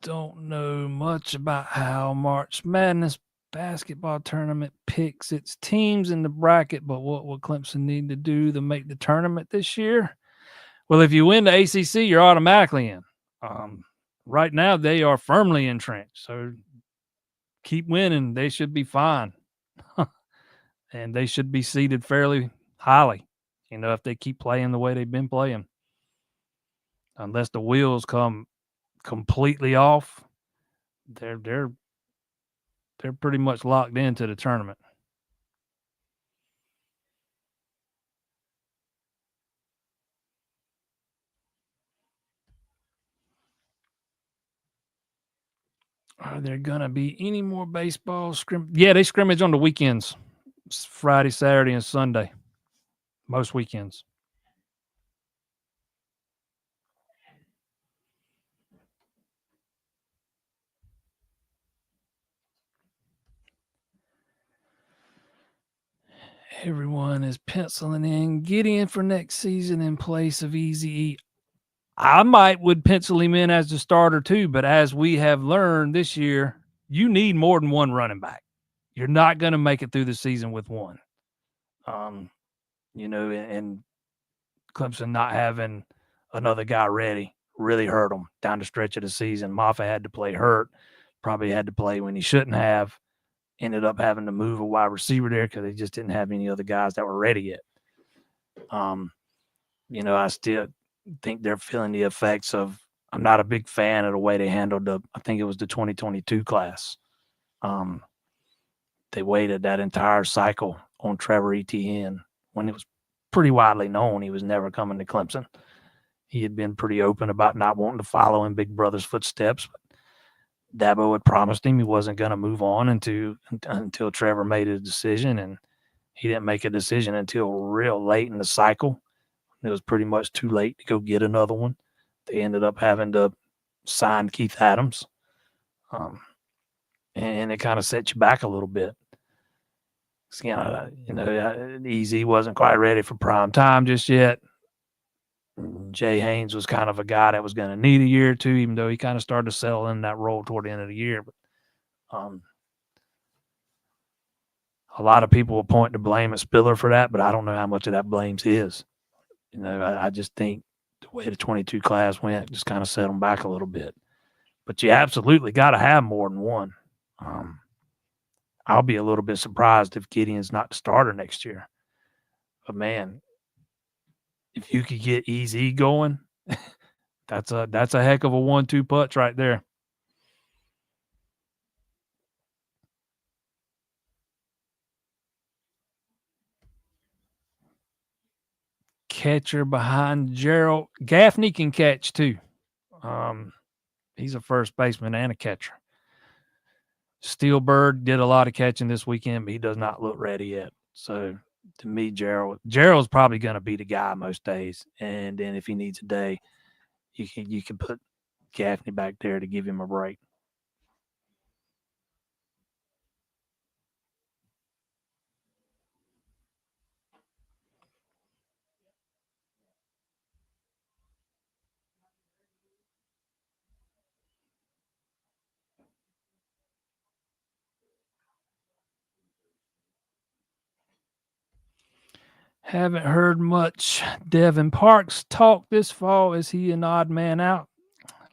Don't know much about how March Madness basketball tournament picks its teams in the bracket, but what will Clemson need to do to make the tournament this year? Well, if you win the ACC, you're automatically in. Right now, they are firmly entrenched, so keep winning. They should be fine, and they should be seeded fairly highly. If they keep playing the way they've been playing, unless the wheels come completely off, they're pretty much locked into the tournament. Are there gonna be any more baseball Yeah, they scrimmage on the weekends. It's Friday, Saturday, and Sunday. Most weekends. Everyone is penciling in Gideon for next season in place of Easy E. I would pencil him in as the starter too, but as we have learned this year, you need more than one running back. You're not going to make it through the season with one. And Clemson not having another guy ready really hurt them down the stretch of the season. Moffa had to play hurt, probably had to play when he shouldn't have. Ended up having to move a wide receiver there because they just didn't have any other guys that were ready yet. I still think they're feeling the effects of. I'm not a big fan of the way they handled I think it was the 2022 class. They waited that entire cycle on Trevor Etienne when it was pretty widely known he was never coming to Clemson. He had been pretty open about not wanting to follow in Big Brother's footsteps. But Dabo had promised him he wasn't going to move on until Trevor made a decision, and he didn't make a decision until real late in the cycle. It was pretty much too late to go get another one. They ended up having to sign Keith Adams, and it kind of set you back a little bit. EZ wasn't quite ready for prime time just yet. Jay Haynes was kind of a guy that was going to need a year or two, even though he kind of started to settle in that role toward the end of the year. But a lot of people will point to blame at Spiller for that, but I don't know how much of that blame's his. I just think the way the 22 class went just kind of set them back a little bit. But you absolutely got to have more than one. I'll be a little bit surprised if Gideon's not the starter next year. But, man, if you could get EZ going, that's a heck of a 1-2 punch right there. Catcher behind Gerald. Gaffney can catch too. He's a first baseman and a catcher. Steelbird did a lot of catching this weekend, but he does not look ready yet. So to me, Gerald's probably going to be the guy most days. And then if he needs a day, you can put Gaffney back there to give him a break. Haven't heard much Devin Parks talk this fall. Is he an odd man out?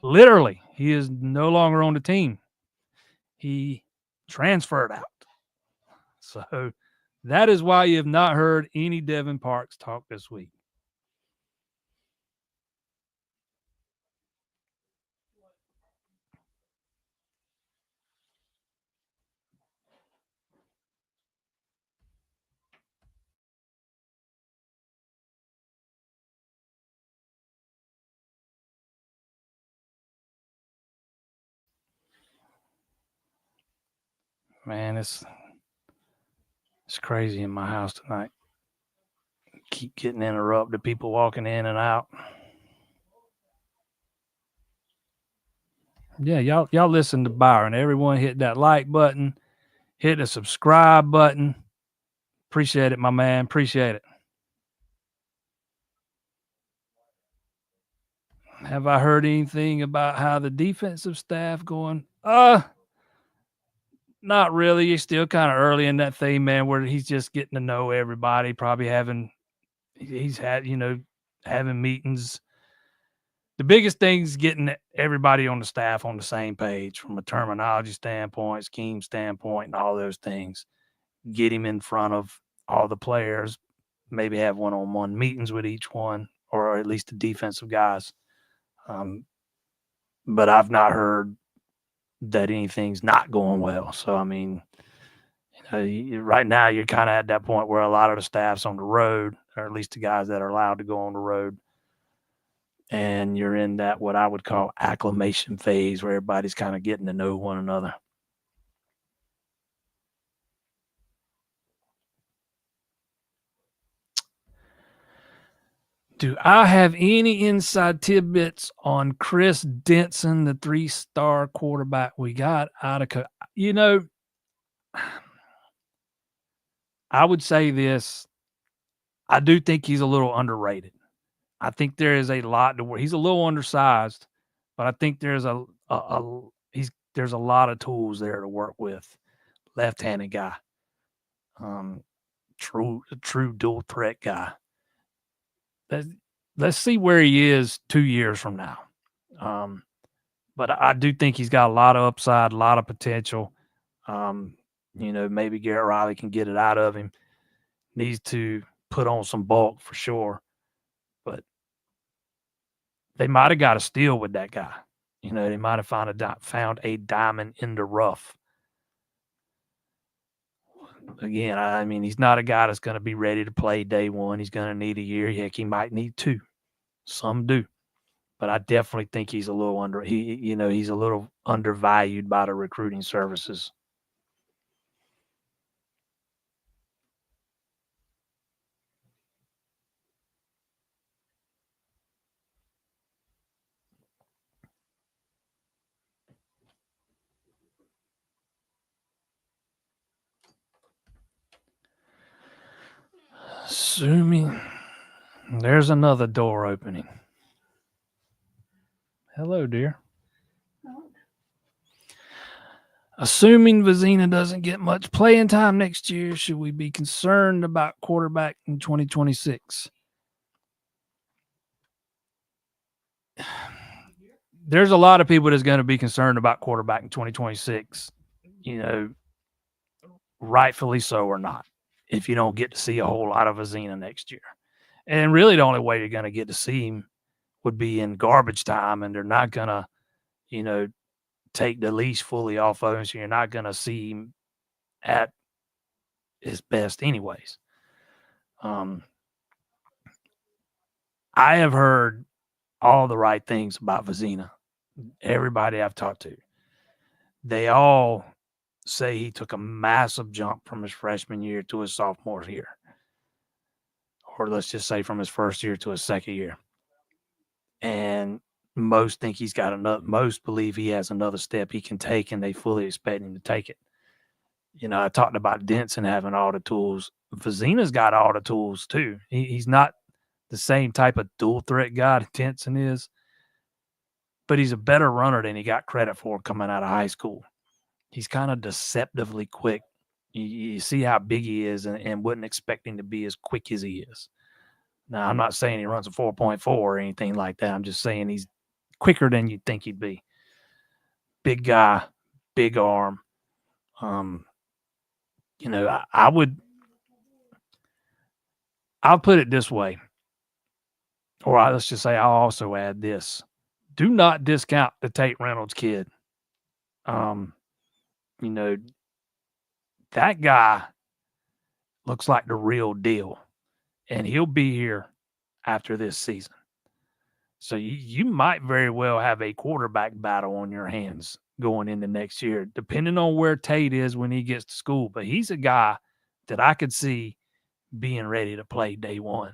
Literally, he is no longer on the team. He transferred out. So that is why you have not heard any Devin Parks talk this week. Man, it's crazy in my house tonight. Keep getting interrupted, people walking in and out. Yeah, y'all listen to Byron. Everyone hit that like button, hit the subscribe button. Appreciate it, my man. Appreciate it. Have I heard anything about how the defensive staff going? Not really. He's still kind of early in that thing, man, where he's just getting to know everybody, probably he's had, having meetings. The biggest thing is getting everybody on the staff on the same page from a terminology standpoint, scheme standpoint, and all those things. Get him in front of all the players, maybe have one-on-one meetings with each one, or at least the defensive guys. But I've not heard that anything's not going well. So, I mean, right now you're kind of at that point where a lot of the staff's on the road, or at least the guys that are allowed to go on the road. And you're in that what I would call acclimation phase where everybody's kind of getting to know one another. Do I have any inside tidbits on Chris Denson, the 3-star quarterback we got out of I would say this. I do think he's a little underrated. I think there is a lot to where he's a little undersized, but I think there's there's a lot of tools there to work with. Left-handed guy, true dual threat guy. Let's see where he is 2 years from now. But I do think he's got a lot of upside, a lot of potential. Maybe Garrett Riley can get it out of him. Needs to put on some bulk for sure. But they might have got a steal with that guy. They might have found a diamond in the rough. Again, I mean, he's not a guy that's going to be ready to play day one. He's going to need a year. Heck, he might need 2. Some do. but I definitely think he's a little he's a little undervalued by the recruiting services. Assuming there's another door opening. Hello, dear. Assuming Vizina doesn't get much playing time next year, should we be concerned about quarterback in 2026? There's a lot of people that's going to be concerned about quarterback in 2026, rightfully so or not, if you don't get to see a whole lot of Vizina next year. And really the only way you're going to get to see him would be in garbage time, and they're not going to, take the leash fully off of him, so you're not going to see him at his best anyways. I have heard all the right things about Vizina. Everybody I've talked to, they all say he took a massive jump from his freshman year to his sophomore year, or let's just say from his first year to his second year. And most think he's got most believe he has another step he can take, and they fully expect him to take it. I talked about Denson having all the tools. Vizina's got all the tools too. He's not the same type of dual threat guy that Denson is, but he's a better runner than he got credit for coming out of high school. He's kind of deceptively quick. You see how big he is, and wouldn't expect him to be as quick as he is. Now, I'm not saying he runs a 4.4 or anything like that. I'm just saying he's quicker than you'd think he'd be. Big guy, big arm. I'll put it this way, or let's just say I'll also add this. Do not discount the Tate Reynolds kid. That guy looks like the real deal, and he'll be here after this season. So you might very well have a quarterback battle on your hands going into next year, depending on where Tate is when he gets to school. But he's a guy that I could see being ready to play day one.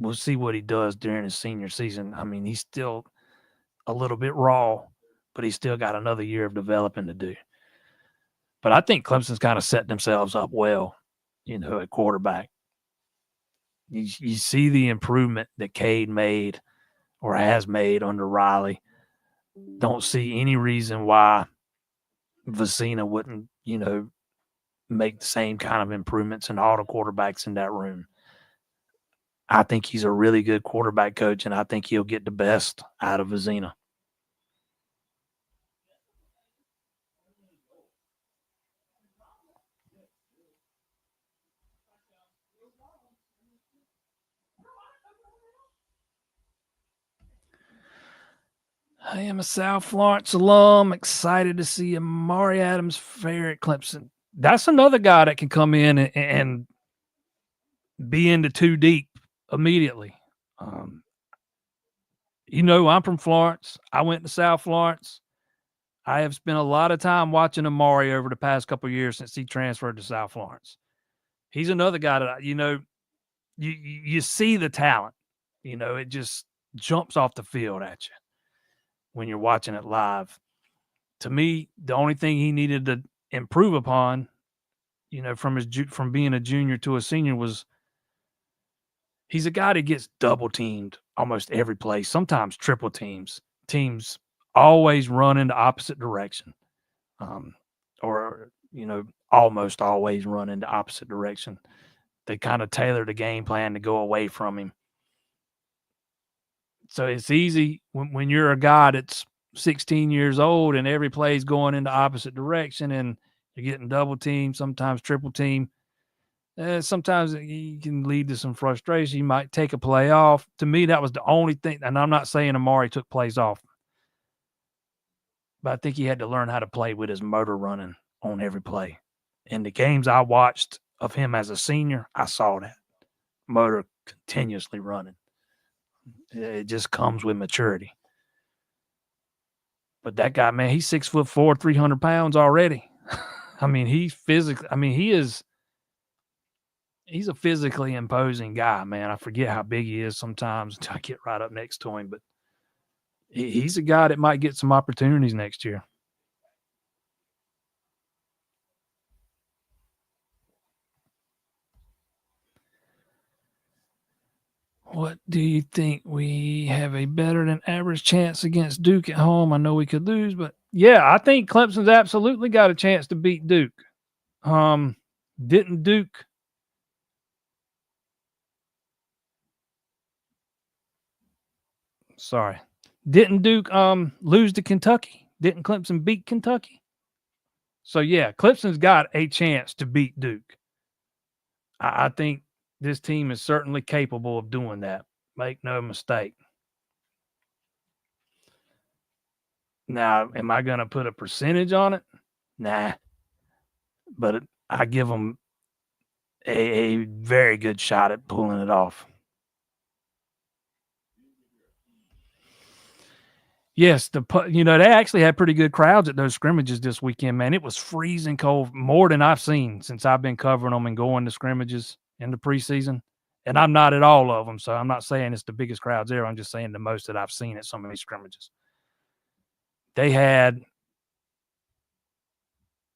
We'll see what he does during his senior season. I mean, he's still a little bit raw, but he's still got another year of developing to do. But I think Clemson's kind of set themselves up well, at quarterback. You see the improvement that Cade made or has made under Riley. Don't see any reason why Vizina wouldn't, make the same kind of improvements in all the quarterbacks in that room. I think he's a really good quarterback coach, and I think he'll get the best out of Vizina. I am a South Florence alum, excited to see Amari Adams fare at Clemson. That's another guy that can come in and be into too deep immediately. I'm from Florence. I went to South Florence. I have spent a lot of time watching Amari over the past couple of years since he transferred to South Florence. He's another guy that, you see the talent. It just jumps off the field at you when you're watching it live. To me, the only thing he needed to improve upon, from being a junior to a senior, was he's a guy that gets double teamed almost every play, sometimes triple teams. Teams always run in the opposite direction, or almost always run in the opposite direction. They kind of tailor the game plan to go away from him. So it's easy when you're a guy that's 16 years old and every play is going in the opposite direction and you're getting double team, sometimes triple team. Sometimes you can lead to some frustration. You might take a play off. To me, that was the only thing. And I'm not saying Amari took plays off, but I think he had to learn how to play with his motor running on every play. In the games I watched of him as a senior, I saw that motor continuously running. It just comes with maturity. But that guy, man, he's 6'4", 300 pounds already. I mean, he's a physically imposing guy, man. I forget how big he is sometimes until I get right up next to him, but he's a guy that might get some opportunities next year. What do you think? We have a better than average chance against Duke at home. I know we could lose, but yeah, I think Clemson's absolutely got a chance to beat Duke. Didn't Duke lose to Kentucky? Didn't Clemson beat Kentucky? So yeah, Clemson's got a chance to beat Duke. I think this team is certainly capable of doing that. Make no mistake. Now, am I going to put a percentage on it? Nah. But I give them a very good shot at pulling it off. Yes, they actually had pretty good crowds at those scrimmages this weekend, man. It was freezing cold, more than I've seen since I've been covering them and going to scrimmages in the preseason. And I'm not at all of them, so I'm not saying it's the biggest crowds there. I'm just saying the most that I've seen at some of these scrimmages. They had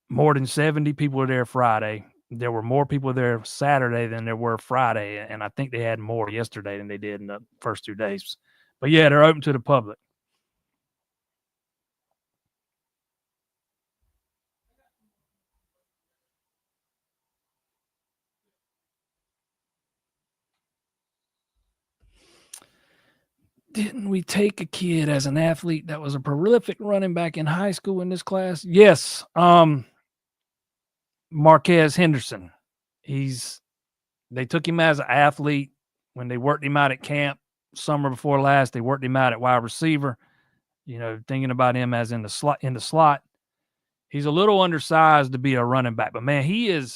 more than 70 people were there Friday. There were more people there Saturday than there were Friday, and I think they had more yesterday than they did in the first 2 days. But yeah, they're open to the public. Didn't we take a kid as an athlete that was a prolific running back in high school in this class? Yes. Marquez Henderson. They took him as an athlete when they worked him out at camp summer before last. They worked him out at wide receiver, thinking about him as in the slot. He's a little undersized to be a running back, but man,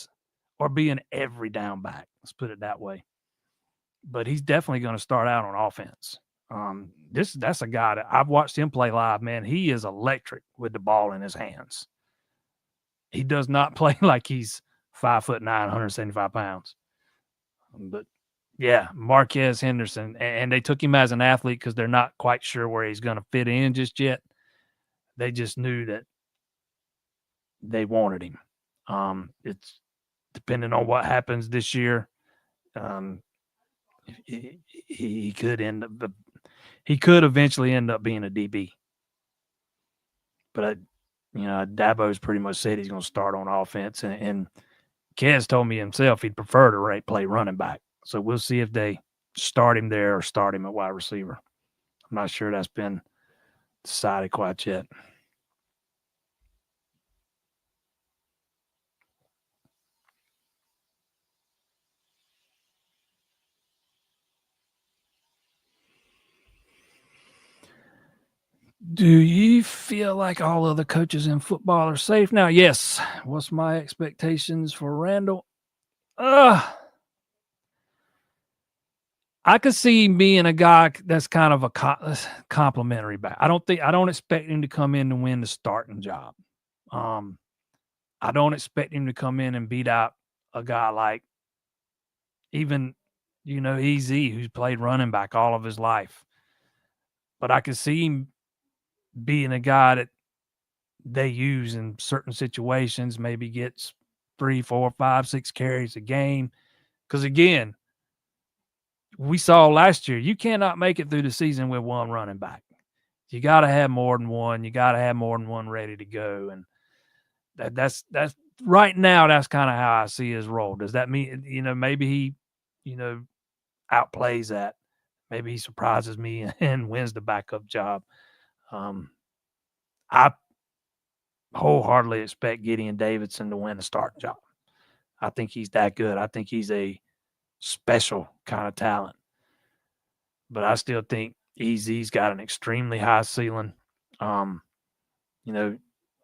or be an every down back. Let's put it that way. But he's definitely going to start out on offense. That's a guy that I've watched him play live, man. He is electric with the ball in his hands. He does not play like he's 5'9", 175 pounds. But yeah, Marquez Henderson, and they took him as an athlete because they're not quite sure where he's going to fit in just yet. They just knew that they wanted him. It's depending on what happens this year. He could eventually end up being a DB. But Dabo's pretty much said he's going to start on offense, and Kez told me himself he'd prefer to play running back. So we'll see if they start him there or start him at wide receiver. I'm not sure that's been decided quite yet. Do you feel like all other coaches in football are safe now? Yes. What's my expectations for Randall? I could see him being a guy that's kind of a complimentary back. I don't expect him to come in to win the starting job. I don't expect him to come in and beat out a guy like even, EZ, who's played running back all of his life. But I could see him being a guy that they use in certain situations, maybe gets 3, 4, 5, 6 carries a game. Because again, we saw last year, you cannot make it through the season with one running back. You got to have more than one. You got to have more than one ready to go. And that's right now, that's kind of how I see his role. Does that mean, maybe he, outplays that? Maybe he surprises me and wins the backup job. I wholeheartedly expect Gideon Davidson to win the starting job. I think he's that good. I think he's a special kind of talent. But I still think EZ's got an extremely high ceiling.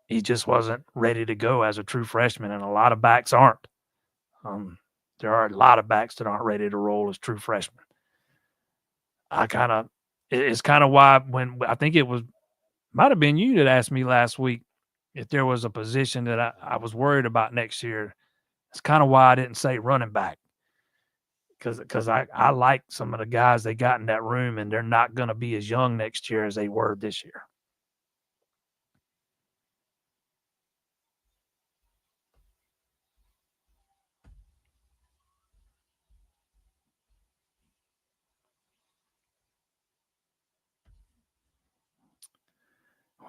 He just wasn't ready to go as a true freshman, and a lot of backs aren't. There are a lot of backs that aren't ready to roll as true freshmen. it's kind of why when I think it might have been you that asked me last week if there was a position that I was worried about next year. It's kind of why I didn't say running back because I like some of the guys they got in that room, and they're not going to be as young next year as they were this year.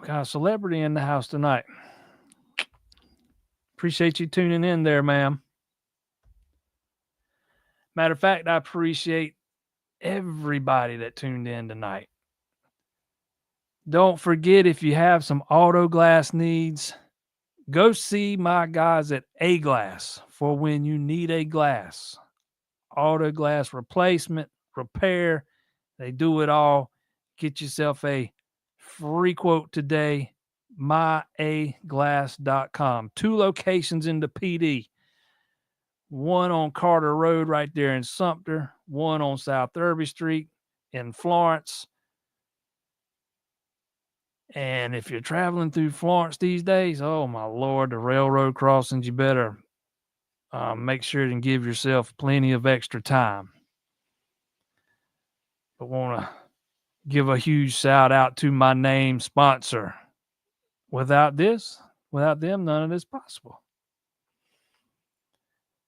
We got a celebrity in the house tonight. Appreciate you tuning in there, ma'am. Matter of fact, I appreciate everybody that tuned in tonight. Don't forget, if you have some auto glass needs, go see my guys at A Glass for when you need a glass. Auto glass replacement, repair, they do it all. Get yourself a free quote today, myaglass.com. 2 locations in the PD. One on Carter Road right there in Sumter, one on South Irby Street in Florence. And if you're traveling through Florence these days, oh my Lord, the railroad crossings, you better make sure and give yourself plenty of extra time. But want to give a huge shout out to my name sponsor. Without them, none of this is possible.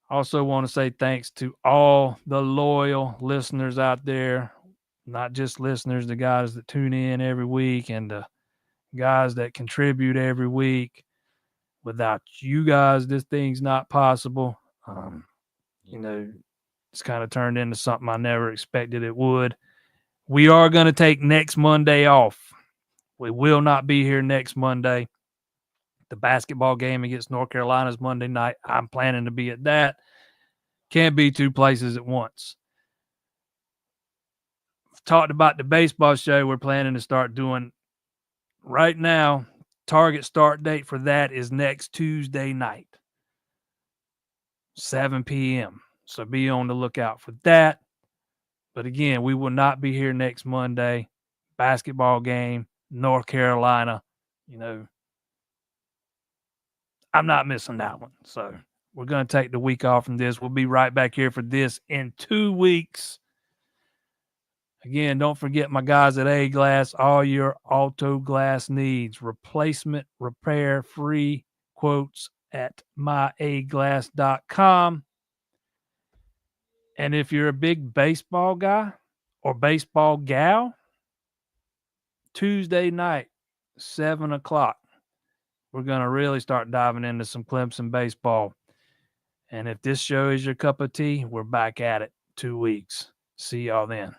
Also want to say thanks to all the loyal listeners out there, not just listeners, the guys that tune in every week and the guys that contribute every week. Without you guys, this thing's not possible. It's kind of turned into something I never expected it would. We are going to take next Monday off. We will not be here next Monday. The basketball game against North Carolina is Monday night. I'm planning to be at that. Can't be 2 places at once. Talked about the baseball show we're planning to start doing right now. Target start date for that is next Tuesday night, 7 p.m. So be on the lookout for that. But again, we will not be here next Monday. Basketball game, North Carolina. I'm not missing that one. So we're going to take the week off from this. We'll be right back here for this in 2 weeks. Again, don't forget my guys at A Glass, all your auto glass needs, replacement, repair, free quotes at myaglass.com. And if you're a big baseball guy or baseball gal, Tuesday night, 7 o'clock, we're going to really start diving into some Clemson baseball. And if this show is your cup of tea, we're back at it 2 weeks. See y'all then.